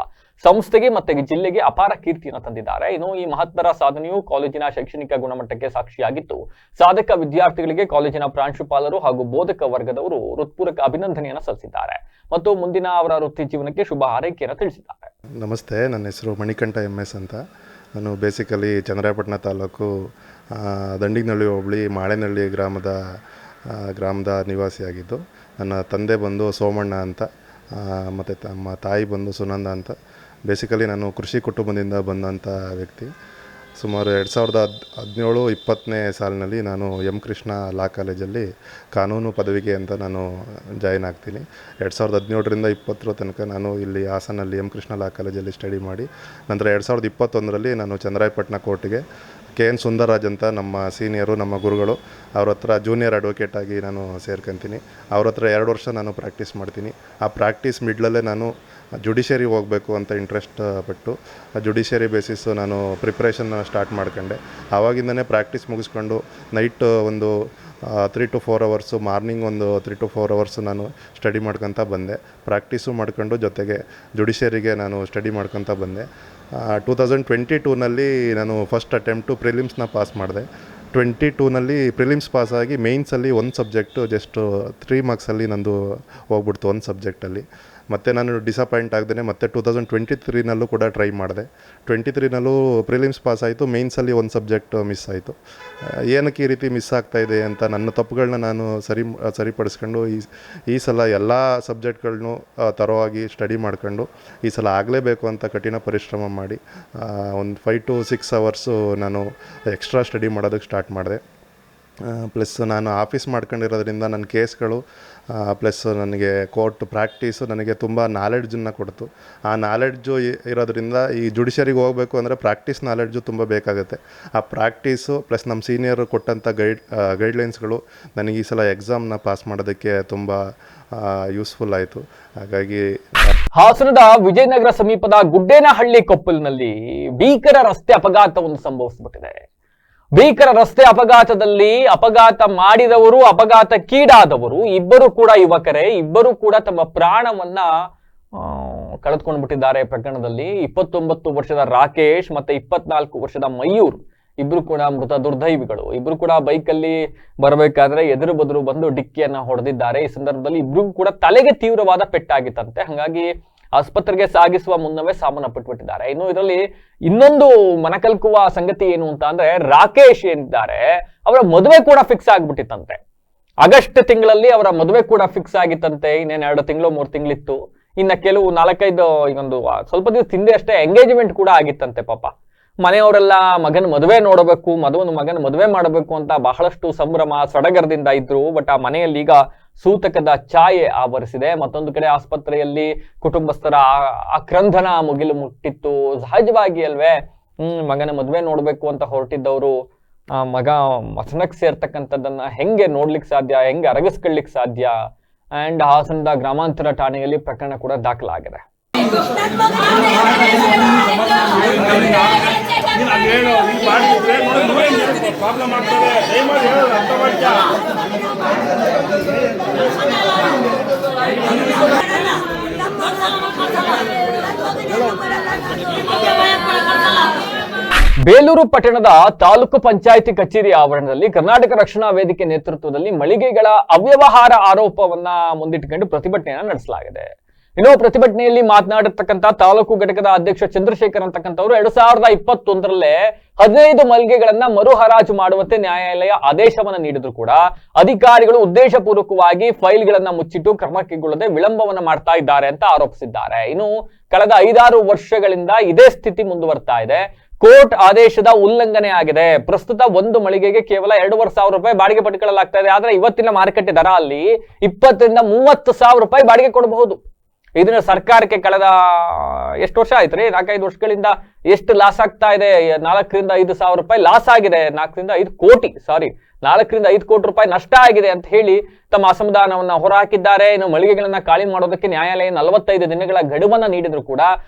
ಸಂಸ್ಥೆಗೆ ಮತ್ತೆ ಜಿಲ್ಲೆಗೆ ಅಪಾರ ಕೀರ್ತಿಯನ್ನು ತಂದಿದ್ದಾರೆ. ಇನ್ನು ಈ ಮಹತ್ತರ ಸಾಧನೆಯು ಕಾಲೇಜಿನ ಶೈಕ್ಷಣಿಕ ಗುಣಮಟ್ಟಕ್ಕೆ ಸಾಕ್ಷಿಯಾಗಿತ್ತು. ಸಾಧಕ ವಿದ್ಯಾರ್ಥಿಗಳಿಗೆ ಕಾಲೇಜಿನ ಪ್ರಾಂಶುಪಾಲರು ಹಾಗೂ ಬೋಧಕ ವರ್ಗದವರು ಹೃತ್ಪೂರ್ವಕ ಅಭಿನಂದನೆಯನ್ನು ಸಲ್ಲಿಸಿದ್ದಾರೆ ಮತ್ತು ಮುಂದಿನ ಅವರ ವೃತ್ತಿ ಜೀವನಕ್ಕೆ ಶುಭ ಹಾರೈಕೆಯನ್ನು ತಿಳಿಸಿದ್ದಾರೆ. ನಮಸ್ತೆ, ನನ್ನ ಹೆಸರು ಮಣಿಕಂಠ MS ಅಂತ. ನಾನು ಬೇಸಿಕಲಿ ಚನ್ನರಾಯಪಟ್ಟಣ ತಾಲೂಕು ದಂಡಿನಹಳ್ಳಿ ಹೋಬಳಿ ಮಾಳೇನಹಳ್ಳಿ ಗ್ರಾಮದ ನಿವಾಸಿಯಾಗಿದ್ದು, ನನ್ನ ತಂದೆ ಬಂದು ಸೋಮಣ್ಣ ಅಂತ ಮತ್ತು ನಮ್ಮ ತಾಯಿ ಬಂದು ಸುನಂದ ಅಂತ. ಬೇಸಿಕಲಿ ನಾನು ಕೃಷಿ ಕುಟುಂಬದಿಂದ ಬಂದಂಥ ವ್ಯಕ್ತಿ. ಸುಮಾರು 2017-20ನೇ ಸಾಲಿನಲ್ಲಿ ನಾನು ಎಂ ಕೃಷ್ಣ ಲಾ ಕಾಲೇಜಲ್ಲಿ ಕಾನೂನು ಪದವಿಗೆ ಅಂತ ನಾನು ಜಾಯಿನ್ ಆಗ್ತೀನಿ. 2017ರಿಂದ 2020 ತನಕ ನಾನು ಇಲ್ಲಿ ಹಾಸನಲ್ಲಿ ಎಂ ಕೃಷ್ಣ ಲಾ ಕಾಲೇಜಲ್ಲಿ ಸ್ಟಡಿ ಮಾಡಿ ನಂತರ 2021ರಲ್ಲಿ ನಾನು ಚನ್ನರಾಯಪಟ್ಟಣ ಕೋರ್ಟ್ಗೆ KN ಸುಂದರರಾಜ್ ಅಂತ ನಮ್ಮ ಸೀನಿಯರು, ನಮ್ಮ ಗುರುಗಳು, ಅವ್ರ ಹತ್ರ ಜೂನಿಯರ್ ಅಡ್ವೊಕೇಟ್ ಆಗಿ ನಾನು ಸೇರ್ಕೊತೀನಿ. ಅವ್ರ ಹತ್ರ 2 ವರ್ಷ ನಾನು ಪ್ರಾಕ್ಟೀಸ್ ಮಾಡ್ತೀನಿ. ಆ ಪ್ರಾಕ್ಟೀಸ್ ಮಿಡ್ಲಲ್ಲೇ ನಾನು ಜುಡಿಷಿಯರಿ ಹೋಗಬೇಕು ಅಂತ ಇಂಟ್ರೆಸ್ಟ್ ಪಟ್ಟು ಜುಡಿಷಿಯರಿ ಬೇಸಿಸ್ಸು ನಾನು ಪ್ರಿಪ್ರೇಷನ್ನ ಸ್ಟಾರ್ಟ್ ಮಾಡ್ಕೊಂಡೆ. ಆವಾಗಿಂದನೇ ಪ್ರಾಕ್ಟೀಸ್ ಮುಗಿಸ್ಕೊಂಡು ನೈಟ್ ಒಂದು 3 to 4 ಅವರ್ಸು, ಮಾರ್ನಿಂಗ್ ಒಂದು 3 to 4 ಅವರ್ಸು ನಾನು ಸ್ಟಡಿ ಮಾಡ್ಕೊತ ಬಂದೆ. ಪ್ರಾಕ್ಟೀಸು ಮಾಡ್ಕೊಂಡು ಜೊತೆಗೆ ಜುಡಿಷಿಯರಿಗೆ ನಾನು ಸ್ಟಡಿ ಮಾಡ್ಕೊತ ಬಂದೆ. 2022ನಲ್ಲಿ ನಾನು ಫಸ್ಟ್ ಅಟೆಂಪ್ಟು ಪ್ರಿಲಿಮ್ಸ್ನ ಪಾಸ್ ಮಾಡಿದೆ. 22ನಲ್ಲಿ ಪ್ರಿಲಿಮ್ಸ್ ಪಾಸಾಗಿ ಮೇಯ್ನ್ಸಲ್ಲಿ ಒಂದು ಸಬ್ಜೆಕ್ಟು ಜಸ್ಟ್ 3 ಮಾರ್ಕ್ಸಲ್ಲಿ ನಂದು ಹೋಗ್ಬಿಡ್ತು ಒಂದು ಸಬ್ಜೆಕ್ಟಲ್ಲಿ. ಮತ್ತು ನಾನು ಡಿಸಪಾಯಿಂಟ್ ಆಗದೇ ಮತ್ತೆ 2023ನಲ್ಲೂ ಕೂಡ ಟ್ರೈ ಮಾಡಿದೆ. 23ನಲ್ಲೂ ಪ್ರಿಲಿಮ್ಸ್ ಪಾಸ್ ಆಯಿತು, ಮೇಯ್ನ್ಸಲ್ಲಿ ಒಂದು ಸಬ್ಜೆಕ್ಟ್ ಮಿಸ್ ಆಯಿತು. ಏನಕ್ಕೆ ಈ ರೀತಿ ಮಿಸ್ ಆಗ್ತಾಯಿದೆ ಅಂತ ನನ್ನ ತಪ್ಪುಗಳನ್ನ ನಾನು ಸರಿಪಡಿಸ್ಕೊಂಡು ಈ ಸಲ ಎಲ್ಲ ಸಬ್ಜೆಕ್ಟ್ಗಳನ್ನೂ ತರವಾಗಿ ಸ್ಟಡಿ ಮಾಡ್ಕೊಂಡು ಈ ಸಲ ಆಗಲೇಬೇಕು ಅಂತ ಕಠಿಣ ಪರಿಶ್ರಮ ಮಾಡಿ ಒಂದು 5 to 6 ಅವರ್ಸು ನಾನು ಎಕ್ಸ್ಟ್ರಾ ಸ್ಟಡಿ ಮಾಡೋದಕ್ಕೆ ಸ್ಟಾರ್ಟ್ ಮಾಡಿದೆ. ಪ್ಲಸ್ ನಾನು ಆಫೀಸ್ ಮಾಡ್ಕೊಂಡಿರೋದ್ರಿಂದ ನನ್ನ ಕೇಸ್ಗಳು ಪ್ಲಸ್ ನನಗೆ ಕೋರ್ಟ್ ಪ್ರಾಕ್ಟೀಸು ನನಗೆ ತುಂಬ ನಾಲೆಡ್ಜನ್ನು ಕೊಡ್ತು. ಆ ನಾಲೆಡ್ಜು ಇರೋದ್ರಿಂದ ಈ ಜುಡಿಷಿಯರಿಗೆ ಹೋಗಬೇಕು ಅಂದರೆ ಪ್ರಾಕ್ಟೀಸ್ ನಾಲೆಡ್ಜು ತುಂಬ ಬೇಕಾಗುತ್ತೆ. ಆ ಪ್ರಾಕ್ಟೀಸು ಪ್ಲಸ್ ನಮ್ಮ ಸೀನಿಯರು ಕೊಟ್ಟಂಥ ಗೈಡ್ಲೈನ್ಸ್ಗಳು ನನಗೆ ಈ ಸಲ ಎಕ್ಸಾಮ್ನ ಪಾಸ್ ಮಾಡೋದಕ್ಕೆ ತುಂಬ ಯೂಸ್ಫುಲ್ ಆಯಿತು. ಹಾಗಾಗಿ ಹಾಸನದ ವಿಜಯನಗರ ಸಮೀಪದ ಗುಡ್ಡೇನಹಳ್ಳಿ ಕೊಪ್ಪಲಿನಲ್ಲಿ ಭೀಕರ ರಸ್ತೆ ಅಪಘಾತವನ್ನು ಸಂಭವಿಸಿಬಿಟ್ಟಿದೆ. ಭೀಕರ ರಸ್ತೆ ಅಪಘಾತದಲ್ಲಿ ಅಪಘಾತ ಮಾಡಿದವರು, ಅಪಘಾತಕ್ಕೀಡಾದವರು ಇಬ್ಬರು ಕೂಡ ಯುವಕರೇ. ಇಬ್ಬರು ಕೂಡ ತಮ್ಮ ಪ್ರಾಣವನ್ನ ಕಳೆದುಕೊಂಡು ಬಿಟ್ಟಿದ್ದಾರೆ. ಪ್ರಕರಣದಲ್ಲಿ 29 ವರ್ಷದ ರಾಕೇಶ್ ಮತ್ತೆ 24 ವರ್ಷದ ಮಯೂರ್ ಇಬ್ರು ಕೂಡ ಮೃತ ದುರ್ದೈವಿಗಳು. ಇಬ್ರು ಕೂಡ ಬೈಕಲ್ಲಿ ಬರಬೇಕಾದ್ರೆ ಎದುರು ಬದುರು ಬಂದು ಡಿಕ್ಕಿಯನ್ನ ಹೊಡೆದಿದ್ದಾರೆ. ಈ ಸಂದರ್ಭದಲ್ಲಿ ಇಬ್ರಿಗೂ ಕೂಡ ತಲೆಗೆ ತೀವ್ರವಾದ ಪೆಟ್ಟಾಗಿತ್ತಂತೆ. ಹಾಗಾಗಿ ಆಸ್ಪತ್ರೆಗೆ ಸಾಗಿಸುವ ಮುನ್ನವೇ ಸಾವನ್ನಪ್ಪಿಟ್ಬಿಟ್ಟಿದ್ದಾರೆ. ಇನ್ನು ಇದರಲ್ಲಿ ಇನ್ನೊಂದು ಮನಕಲ್ಕುವ ಸಂಗತಿ ಏನು ಅಂತ ಅಂದ್ರೆ, ರಾಕೇಶ್ ಏನಿದ್ದಾರೆ ಅವರ ಮದುವೆ ಕೂಡ ಫಿಕ್ಸ್ ಆಗ್ಬಿಟ್ಟಿತ್ತಂತೆ. ಆಗಸ್ಟ್ ತಿಂಗಳಲ್ಲಿ ಅವರ ಮದುವೆ ಕೂಡ ಫಿಕ್ಸ್ ಆಗಿತ್ತಂತೆ. ಇನ್ನೇನು 2 ತಿಂಗಳು 3 ತಿಂಗಳಿತ್ತು. ಇನ್ನ ಕೆಲವು 4-5 ಈಗೊಂದು ಸ್ವಲ್ಪ ದಿವಸ ಹಿಂದೆ ಅಷ್ಟೇ ಎಂಗೇಜ್ಮೆಂಟ್ ಕೂಡ ಆಗಿತ್ತಂತೆ. ಪಾಪ ಮನೆಯವರೆಲ್ಲ ಮಗನ ಮದುವೆ ನೋಡಬೇಕು, ಮಗನ ಮದುವೆ ಮಾಡಬೇಕು ಅಂತ ಬಹಳಷ್ಟು ಸಂಭ್ರಮ ಸಡಗರದಿಂದ ಇದ್ರು. ಬಟ್ ಆ ಮನೆಯಲ್ಲಿ ಈಗ ಸೂತಕದ ಛಾಯೆ ಆವರಿಸಿದೆ. ಮತ್ತೊಂದು ಕಡೆ ಆಸ್ಪತ್ರೆಯಲ್ಲಿ ಕುಟುಂಬಸ್ಥರ ಆಕ್ರಂದನ ಮುಗಿಲು ಮುಟ್ಟಿತ್ತು. ಸಹಜವಾಗಿ ಅಲ್ವೇ, ಮಗನ ಮದುವೆ ನೋಡ್ಬೇಕು ಅಂತ ಹೊರಟಿದ್ದವರು ಮಗ ಮಸನಕ್ಕೆ ಸೇರ್ತಕ್ಕಂಥದ್ದನ್ನ ಹೆಂಗೆ ನೋಡ್ಲಿಕ್ಕೆ ಸಾಧ್ಯ, ಹೆಂಗೆ ಅರಗಿಸ್ಕೊಳ್ಳಿಕ್ ಸಾಧ್ಯ? ಅಂಡ್ ಹಾಸನದ ಗ್ರಾಮಾಂತರ ಠಾಣೆಯಲ್ಲಿ ಪ್ರಕರಣ ಕೂಡ ದಾಖಲಾಗಿದೆ. ಬೇಲೂರು ಪಟ್ಟಣದ ತಾಲೂಕು ಪಂಚಾಯಿತಿ ಕಚೇರಿ ಆವರಣದಲ್ಲಿ ಕರ್ನಾಟಕ ರಕ್ಷಣಾ ವೇದಿಕೆ ನೇತೃತ್ವದಲ್ಲಿ ಮಳಿಗೆಗಳ ಅವ್ಯವಹಾರ ಆರೋಪವನ್ನ ಮುಂದಿಟ್ಟುಕೊಂಡು ಪ್ರತಿಭಟನೆಯನ್ನ ನಡೆಸಲಾಗಿದೆ. ಇನ್ನು ಪ್ರತಿಭಟನೆಯಲ್ಲಿ ಮಾತನಾಡಿರ್ತಕ್ಕಂಥ ತಾಲೂಕು ಘಟಕದ ಅಧ್ಯಕ್ಷ ಚಂದ್ರಶೇಖರ್ ಅಂತಕ್ಕಂಥವ್ರು 2021ರಲ್ಲೇ 15 ಮಳಿಗೆಗಳನ್ನ ಮರು ಹರಾಜು ಮಾಡುವಂತೆ ನ್ಯಾಯಾಲಯ ಆದೇಶವನ್ನ ನೀಡಿದ್ರು ಕೂಡ ಅಧಿಕಾರಿಗಳು ಉದ್ದೇಶಪೂರ್ವಕವಾಗಿ ಫೈಲ್ಗಳನ್ನ ಮುಚ್ಚಿಟ್ಟು ಕ್ರಮ ಕೈಗೊಳ್ಳದೆ ವಿಳಂಬವನ್ನ ಮಾಡ್ತಾ ಇದ್ದಾರೆ ಅಂತ ಆರೋಪಿಸಿದ್ದಾರೆ. ಇನ್ನು ಕಳೆದ 5-6 ವರ್ಷಗಳಿಂದ ಇದೇ ಸ್ಥಿತಿ ಮುಂದುವರ್ತಾ ಇದೆ. ಕೋರ್ಟ್ ಆದೇಶದ ಉಲ್ಲಂಘನೆ ಆಗಿದೆ. ಪ್ರಸ್ತುತ ಒಂದು ಮಳಿಗೆಗೆ ಕೇವಲ 2,500 ರೂಪಾಯಿ ಬಾಡಿಗೆ ಪಡ್ಕೊಳ್ಳಲಾಗ್ತಾ ಇದೆ. ಆದ್ರೆ ಇವತ್ತಿನ ಮಾರುಕಟ್ಟೆ ದರ ಅಲ್ಲಿ 20,000 ರಿಂದ 30,000 ರೂಪಾಯಿ ಬಾಡಿಗೆ ಕೊಡಬಹುದು. ಇದನ್ನ ಸರ್ಕಾರಕ್ಕೆ ಕಳೆದ ಎಷ್ಟು ವರ್ಷ ಆಯ್ತ್ರಿ, 4-5 ವರ್ಷಗಳಿಂದ ಎಷ್ಟು ಲಾಸ್ ಆಗ್ತಾ ಇದೆ? 4 ರಿಂದ 5 ಸಾವಿರ ರೂಪಾಯಿ ಲಾಸ್ ಆಗಿದೆ. 4 ರಿಂದ 5 ಕೋಟಿ 4 ರಿಂದ 5 ಕೋಟಿ ರೂಪಾಯಿ ನಷ್ಟ ಆಗಿದೆ ಅಂತ ಹೇಳಿ ತಮ್ಮ ಅಸಮಾಧಾನವನ್ನ ಹೊರಹಾಕಿದ್ದಾರೆ. ಇನ್ನು ಮಳಿಗೆಗಳನ್ನ ಖಾಲಿ ಮಾಡೋದಕ್ಕೆ ನ್ಯಾಯಾಲಯ 45 ದಿನಗಳ ಗಡುವನ್ನ ನೀಡಿದ್ರು ಕೂಡ,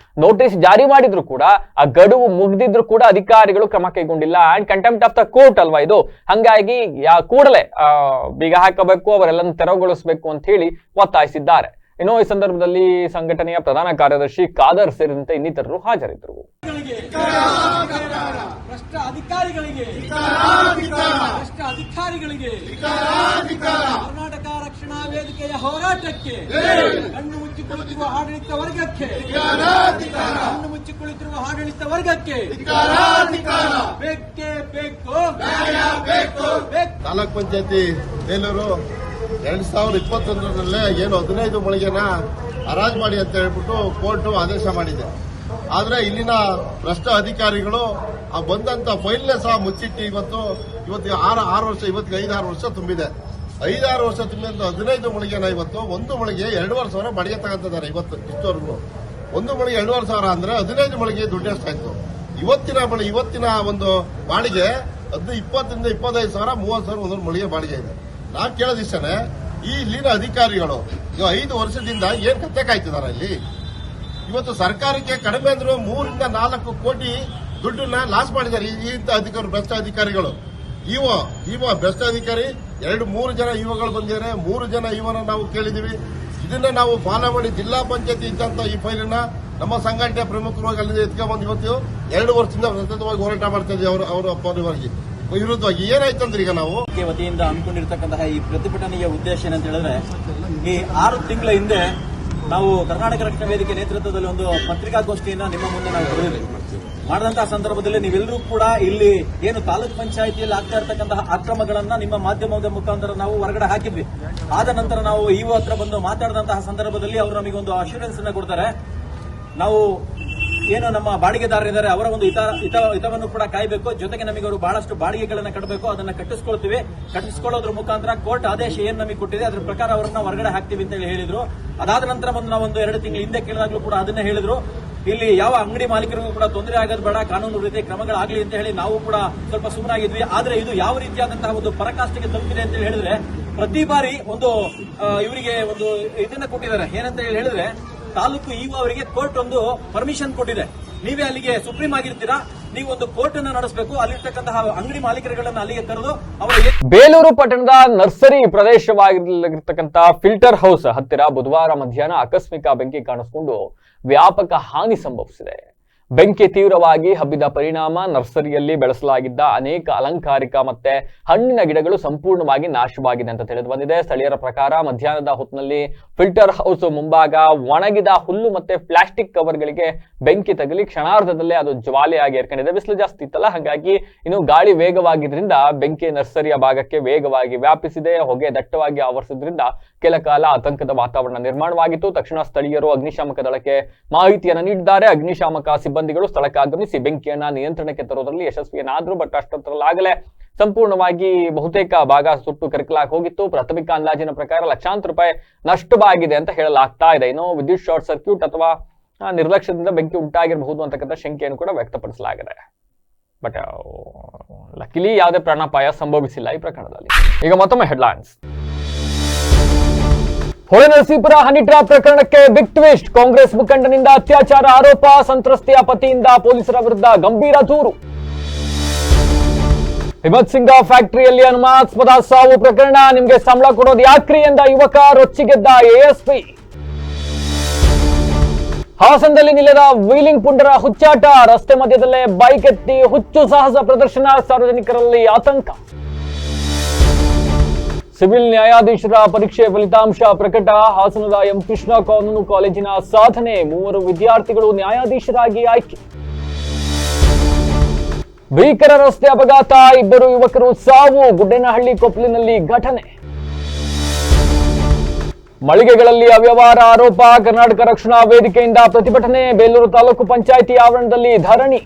ನೋಟಿಸ್ ಜಾರಿ ಮಾಡಿದ್ರು ಕೂಡ, ಆ ಗಡುವು ಮುಗ್ದಿದ್ರು ಕೂಡ ಅಧಿಕಾರಿಗಳು ಕ್ರಮ ಕೈಗೊಂಡಿಲ್ಲ. And contempt of the court ಅಲ್ವಾ ಇದು. ಹಂಗಾಗಿ ಕೂಡಲೇ ಬೀಗ ಹಾಕಬೇಕು, ಅವರೆಲ್ಲನ್ನು ತೆರವುಗೊಳಿಸಬೇಕು ಅಂತ ಹೇಳಿ ಒತ್ತಾಯಿಸಿದ್ದಾರೆ. ಇನ್ನು ಈ ಸಂದರ್ಭದಲ್ಲಿ ಸಂಘಟನೆಯ ಪ್ರಧಾನ ಕಾರ್ಯದರ್ಶಿ ಖಾದರ್ ಸೇರಿದಂತೆ ಇನ್ನಿತರರು ಹಾಜರಿದ್ದರು. ಭ್ರಷ್ಟ ಅಧಿಕಾರಿಗಳಿಗೆ ಕರ್ನಾಟಕ ರಕ್ಷಣಾ ವೇದಿಕೆಯ ಹೋರಾಟಕ್ಕೆ ಕಣ್ಣು ಮುಚ್ಚಿ ಕುಳಿತಿರುವ ಆಡಳಿತ ವರ್ಗಕ್ಕೆ ಬೇಕೇ ಬೇಕು. ತಾಲೂಕ್ ಪಂಚಾಯತಿ ಬೇಲೂರು 2021ರಲ್ಲೇ ಏನು 15 ಮಳಿಗೆನ ಹರಾಜು ಮಾಡಿ ಅಂತ ಹೇಳ್ಬಿಟ್ಟು ಕೋರ್ಟ್ ಆದೇಶ ಮಾಡಿದೆ. ಆದ್ರೆ ಇಲ್ಲಿನ ಭ್ರಷ್ಟ ಅಧಿಕಾರಿಗಳು ಆ ಬಂದಂತ ಫೈಲ್ನೇ ಸಹ ಮುಚ್ಚಿಟ್ಟು ಇವತ್ತು 6 ವರ್ಷ, ಇವತ್ತಿಗೆ 5-6 ವರ್ಷ ತುಂಬಿದೆ. 5-6 ವರ್ಷ ತುಂಬಿದಂತ 15 ಮಳಿಗೆನ ಇವತ್ತು ಒಂದು ಮಳಿಗೆ 2,500 ಬಾಡಿಗೆ ತಗೊಂತಿದ್ದಾರೆ. ಇಷ್ಟವರೆಗೂ ಒಂದು ಮಳಿಗೆ 2,500 ಅಂದ್ರೆ 15 ಮಳಿಗೆ ದುಡ್ಡು ಎಷ್ಟಾಯ್ತು? ಇವತ್ತಿನ ಒಂದು ಬಾಡಿಗೆ 20 ರಿಂದ 25 ಸಾವಿರ, 30 ಸಾವಿರ ಒಂದೊಂದು ಮಳಿಗೆ ಬಾಡಿಗೆ ಇದೆ. ನಾವು ಕೇಳೋದಿಷ್ಟೇ, ಈ ಇಲ್ಲಿನ ಅಧಿಕಾರಿಗಳು 5 ವರ್ಷದಿಂದ ಏನ್ ಕತ್ತೆ ಕಾಯ್ತಿದಾರ ಇಲ್ಲಿ? ಇವತ್ತು ಸರ್ಕಾರಕ್ಕೆ ಕಡಿಮೆ ಅಂದ್ರು 3 ರಿಂದ 4 ಕೋಟಿ ದುಡ್ಡನ್ನ ಲಾಸ್ ಮಾಡಿದ್ದಾರೆ ಈ ಅಧಿಕಾರಿ, ಭ್ರಷ್ಟ ಅಧಿಕಾರಿಗಳು. ಇವ ಭ್ರಷ್ಟ ಅಧಿಕಾರಿ 2-3 ಜನ ಇವಗಳು ಬಂದಿದ್ದಾರೆ. 3 ಜನ ಇವನ ನಾವು ಕೇಳಿದೀವಿ. ಇದನ್ನ ನಾವು ಫಾಲೋ ಮಾಡಿ ಜಿಲ್ಲಾ ಪಂಚಾಯತಿ ಇದ್ದಂತ ಈ ಫೈಲನ್ನ ನಮ್ಮ ಸಂಘಟನೆ ಪ್ರಮುಖವಾಗಿ ಅಲ್ಲಿಂದ ಎತ್ಕೊಂಡ್ಬಂದು ಇವತ್ತು 2 ವರ್ಷದಿಂದ ಸತತವಾಗಿ ಹೋರಾಟ ಮಾಡ್ತಾ ಇದ್ದೀವಿ ಅವರ ಅಪರಿವಾಗಿ ವಿರುದ್ಧವಾಗಿ. ಏನಾಯ್ತಂದ್ರೆ ಈಗ ನಾವು ವತಿಯಿಂದ ಹಮ್ಮಿಕೊಂಡಿರ್ತಕ್ಕಂತಹ ಈ ಪ್ರತಿಭಟನೆಯ ಉದ್ದೇಶ ಏನಂತ ಹೇಳಿದ್ರೆ, ಈ 6 ತಿಂಗಳ ಹಿಂದೆ ನಾವು ಕರ್ನಾಟಕ ರಕ್ಷಣಾ ವೇದಿಕೆ ನೇತೃತ್ವದಲ್ಲಿ ಒಂದು ಪತ್ರಿಕಾಗೋಷ್ಠಿಯನ್ನ ನಿಮ್ಮ ಮುಂದೆ ನಾವು ಕರೆದಿದ್ದೇವೆ. ಮಾಡಿದಂತಹ ಸಂದರ್ಭದಲ್ಲಿ ನೀವೆಲ್ಲರೂ ಕೂಡ ಇಲ್ಲಿ ಏನು ತಾಲೂಕ್ ಪಂಚಾಯಿತಿಯಲ್ಲಿ ಆಗ್ತಾ ಇರತಕ್ಕಂತಹ ಅಕ್ರಮಗಳನ್ನ ನಿಮ್ಮ ಮಾಧ್ಯಮದ ಮುಖಾಂತರ ನಾವು ಹೊರಗಡೆ ಹಾಕಿದ್ವಿ. ಆದ ನಂತರ ನಾವು ಇಒ ಹತ್ರ ಬಂದು ಮಾತಾಡಿದಂತಹ ಸಂದರ್ಭದಲ್ಲಿ ಅವರು ನಮಗೆ ಒಂದು ಅಶ್ಯೂರೆನ್ಸ್ ಅನ್ನ ಕೊಡ್ತಾರೆ. ನಾವು ಏನು ನಮ್ಮ ಬಾಡಿಗೆದಾರರಿದ್ದಾರೆ ಅವರ ಒಂದು ಹಿತವನ್ನು ಕೂಡ ಕಾಯಬೇಕು, ಜೊತೆಗೆ ನಮಗೆ ಅವರು ಬಹಳಷ್ಟು ಬಾಡಿಗೆಗಳನ್ನ ಕಟ್ಟಬೇಕು, ಅದನ್ನ ಕಟ್ಟಿಸ್ಕೊಳ್ಳೋದ್ರ ಮುಖಾಂತರ ಕೋರ್ಟ್ ಆದೇಶ ಏನ್ ನಮಗೆ ಕೊಟ್ಟಿದೆ ಅದರ ಪ್ರಕಾರ ಅವರನ್ನ ಹೊರಗಡೆ ಹಾಕ್ತೀವಿ ಅಂತ ಹೇಳಿದ್ರು. ಅದಾದ ನಂತರ ನಾವೊಂದು 2 ತಿಂಗಳ ಹಿಂದೆ ಕೇಳಿದಾಗಲೂ ಕೂಡ ಅದನ್ನೇ ಹೇಳಿದ್ರು. ಇಲ್ಲಿ ಯಾವ ಅಂಗಡಿ ಮಾಲೀಕರಿಗೂ ಕೂಡ ತೊಂದರೆ ಆಗೋದು ಬೇಡ, ಕಾನೂನು ರೀತಿ ಕ್ರಮಗಳಾಗಲಿ ಅಂತ ಹೇಳಿ ನಾವು ಕೂಡ ಸ್ವಲ್ಪ ಸುಮ್ಮನಾಗಿದ್ವಿ. ಆದ್ರೆ ಇದು ಯಾವ ರೀತಿಯಾದಂತಹ ಒಂದು ಪರಾಕಾಷ್ಠೆಗೆ ತಲುಪಿದೆ ಅಂತ ಹೇಳಿದ್ರೆ, ಪ್ರತಿ ಬಾರಿ ಒಂದು ಇವರಿಗೆ ಒಂದು ಇದನ್ನ ಕೊಟ್ಟಿದ್ದಾರೆ. ಏನಂತ ಹೇಳಿದ್ರೆ, ತಾಲೂಕು ಇಒ ಅವರಿಗೆ ಕೋರ್ಟ್ ಒಂದು ಪರ್ಮಿಷನ್ ಕೊಟ್ಟಿದೆ. ನೀವೇ ಅಲ್ಲಿಗೆ ಸುಪ್ರೀಂ ಆಗಿರ್ತೀರಾ, ನೀವು ಒಂದು ಕೋರ್ಟ್ ಅನ್ನು ನಡೆಸಬೇಕು, ಅಲ್ಲಿರ್ತಕ್ಕಂತಹ ಅಂಗಡಿ ಮಾಲೀಕರುಗಳನ್ನ ಅಲ್ಲಿಗೆ ಕರೆದು ಅವರಿಗೆ. ಬೇಲೂರು ಪಟ್ಟಣದ ನರ್ಸರಿ ಪ್ರದೇಶವಾಗಿರ್ತಕ್ಕಂಥ ಫಿಲ್ಟರ್ ಹೌಸ್ ಹತ್ತಿರ ಬುಧವಾರ ಮಧ್ಯಾಹ್ನ ಆಕಸ್ಮಿಕ ಬೆಂಕಿ ಕಾಣಿಸಿಕೊಂಡು ವ್ಯಾಪಕ ಹಾನಿ ಸಂಭವಿಸಿದೆ. ಬೆಂಕಿ ತೀವ್ರವಾಗಿ ಹಬ್ಬಿದ ಪರಿಣಾಮ ನರ್ಸರಿಯಲ್ಲಿ ಬೆಳೆಸಲಾಗಿದ್ದ ಅನೇಕ ಅಲಂಕಾರಿಕ ಮತ್ತೆ ಹಣ್ಣಿನ ಗಿಡಗಳು ಸಂಪೂರ್ಣವಾಗಿ ನಾಶವಾಗಿದೆ ಅಂತ ತಿಳಿದು ಬಂದಿದೆ. ಸ್ಥಳೀಯರ ಪ್ರಕಾರ ಮಧ್ಯಾಹ್ನದ ಹೊತ್ತಿನಲ್ಲಿ ಫಿಲ್ಟರ್ ಹೌಸ್ ಮುಂಭಾಗ ಒಣಗಿದ ಹುಲ್ಲು ಮತ್ತೆ ಪ್ಲಾಸ್ಟಿಕ್ ಕವರ್ಗಳಿಗೆ ಬೆಂಕಿ ತಗಲಿ ಕ್ಷಣಾರ್ಧದಲ್ಲೇ ಅದು ಜ್ವಾಲೆಯಾಗಿ ಏರ್ಕೊಂಡಿದೆ. ಬಿಸಿಲು ಜಾಸ್ತಿ ಇತ್ತಲ್ಲ, ಹಾಗಾಗಿ ಇನ್ನು ಗಾಳಿ ವೇಗವಾಗಿದ್ರಿಂದ ಬೆಂಕಿ ನರ್ಸರಿಯ ಭಾಗಕ್ಕೆ ವೇಗವಾಗಿ ವ್ಯಾಪಿಸಿದೆ. ಹೊಗೆ ದಟ್ಟವಾಗಿ ಆವರಿಸಿದ್ರಿಂದ ಕೆಲ ಕಾಲ ಆತಂಕದ ವಾತಾವರಣ ನಿರ್ಮಾಣವಾಗಿತ್ತು. ತಕ್ಷಣ ಸ್ಥಳೀಯರು ಅಗ್ನಿಶಾಮಕ ದಳಕ್ಕೆ ಮಾಹಿತಿಯನ್ನು ನೀಡಿದ್ದಾರೆ. ಅಗ್ನಿಶಾಮಕ ಸಿಬ್ಬಂದಿಗಳು ಸ್ಥಳಕ್ಕೆ ಆಗಮಿಸಿ ಬೆಂಕಿಯನ್ನ ನಿಯಂತ್ರಣಕ್ಕೆ ತರುವುದರಲ್ಲಿ ಯಶಸ್ವಿಯನ್ನಾದ್ರು. ಬಟ್ ಅಷ್ಟೊತ್ತರಲ್ಲಾಗಲೇ ಸಂಪೂರ್ಣವಾಗಿ ಬಹುತೇಕ ಭಾಗ ಸುಟ್ಟು ಕರಕಲಾಗಿ ಹೋಗಿತ್ತು. ಪ್ರಾಥಮಿಕ ಅಂದಾಜಿನ ಪ್ರಕಾರ ಲಕ್ಷಾಂತರ ರೂಪಾಯಿ ನಷ್ಟವಾಗಿದೆ ಅಂತ ಹೇಳಲಾಗ್ತಾ ಇದೆ. ಇನ್ನು ವಿದ್ಯುತ್ ಶಾರ್ಟ್ ಸರ್ಕ್ಯೂಟ್ ಅಥವಾ ನಿರ್ಲಕ್ಷ್ಯದಿಂದ ಬೆಂಕಿ ಉಂಟಾಗಿರಬಹುದು ಅಂತಕ್ಕಂಥ ಶಂಕೆಯನ್ನು ಕೂಡ ವ್ಯಕ್ತಪಡಿಸಲಾಗಿದೆ. ಬಟ್ ಲಕಿಲಿ ಯಾವುದೇ ಪ್ರಾಣಾಪಾಯ ಸಂಭವಿಸಿಲ್ಲ ಈ ಪ್ರಕರಣದಲ್ಲಿ. ಈಗ ಮತ್ತೊಮ್ಮೆ ಹೆಡ್ಲೈನ್ಸ್. ಹೊಳೆನರಸೀಪುರ ಹನಿ ಟ್ರ್ಯಾಪ್ ಪ್ರಕರಣಕ್ಕೆ ಬಿಗ್ ಟ್ವಿಸ್ಟ್. ಕಾಂಗ್ರೆಸ್ ಮುಖಂಡನಿಂದ ಅತ್ಯಾಚಾರ ಆರೋಪ, ಸಂತ್ರಸ್ತೆಯ ಪತಿಯಿಂದ ಪೊಲೀಸರ ವಿರುದ್ಧ ಗಂಭೀರ ದೂರು. ಹಿಮತ್ ಸಿಂಗ ಫ್ಯಾಕ್ಟರಿಯಲ್ಲಿ ಅನುಮಾನಾಸ್ಪದ ಸಾವು ಪ್ರಕರಣ, ನಿಮ್ಗೆ ಸಂಬಳ ಕೊಡೋದು ಯಾಕ್ರಿ ಎಂದ ಯುವಕ ರೊಚ್ಚಿಗೆದ್ದ ಎಎಸ್ಪಿ. ಹಾಸನದಲ್ಲಿ ನಿಲ್ಲದ ವೀಲಿಂಗ್ ಪುಂಡರ ಹುಚ್ಚಾಟ, ರಸ್ತೆ ಮಧ್ಯದಲ್ಲೇ ಬೈಕ್ ಎತ್ತಿ ಹುಚ್ಚು ಸಾಹಸ ಪ್ರದರ್ಶನ, ಸಾರ್ವಜನಿಕರಲ್ಲಿ ಆತಂಕ. ಸಿವಿಲ್ ನ್ಯಾಯಾಧೀಶರ ಪರೀಕ್ಷೆ ಫಲಿತಾಂಶ ಪ್ರಕಟ, ಹಾಸನದ ಎಂ ಕೃಷ್ಣ ಕಾನೂನು ಕಾಲೇಜಿನ ಸಾಧನೆ, 3 ವಿದ್ಯಾರ್ಥಿಗಳು ನ್ಯಾಯಾಧೀಶರಾಗಿ ಆಯ್ಕೆ. ಭೀಕರ ರಸ್ತೆ ಅಪಘಾತ, 2 ಯುವಕರು ಸಾವು, ಗುಡ್ಡೇನಹಳ್ಳಿ ಕೊಪ್ಪಲಿನಲ್ಲಿ ಘಟನೆ. ಮಳಿಗೆಗಳಲ್ಲಿ ಅವ್ಯವಹಾರ ಆರೋಪ, ಕರ್ನಾಟಕ ರಕ್ಷಣಾ ವೇದಿಕೆಯಿಂದ ಪ್ರತಿಭಟನೆ, ಬೇಲೂರು ತಾಲೂಕು ಪಂಚಾಯಿತಿ ಆವರಣದಲ್ಲಿ ಧರಣಿ.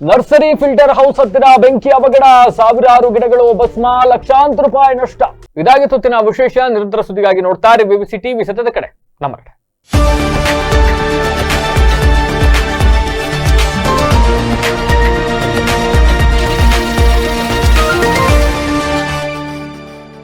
ನರ್ಸರಿ ಫಿಲ್ಟರ್ ಹೌಸ್ ಹತ್ತಿರ ಬೆಂಕಿ ಅವಘಡ, ಸಾವಿರಾರು ಗಿಡಗಳು ಭಸ್ಮ, ಲಕ್ಷಾಂತರ ರೂಪಾಯಿ ನಷ್ಟ. ಇದಾಗಿ ತುತ್ತಿನ ವಿಶೇಷ. ನಿರಂತರ ಸುದ್ದಿಗಾಗಿ ನೋಡ್ತಾರೆ BBC ಟಿವಿ, ಸತ್ಯದ ಕಡೆ ನಮ್ಮ ಕಡೆ.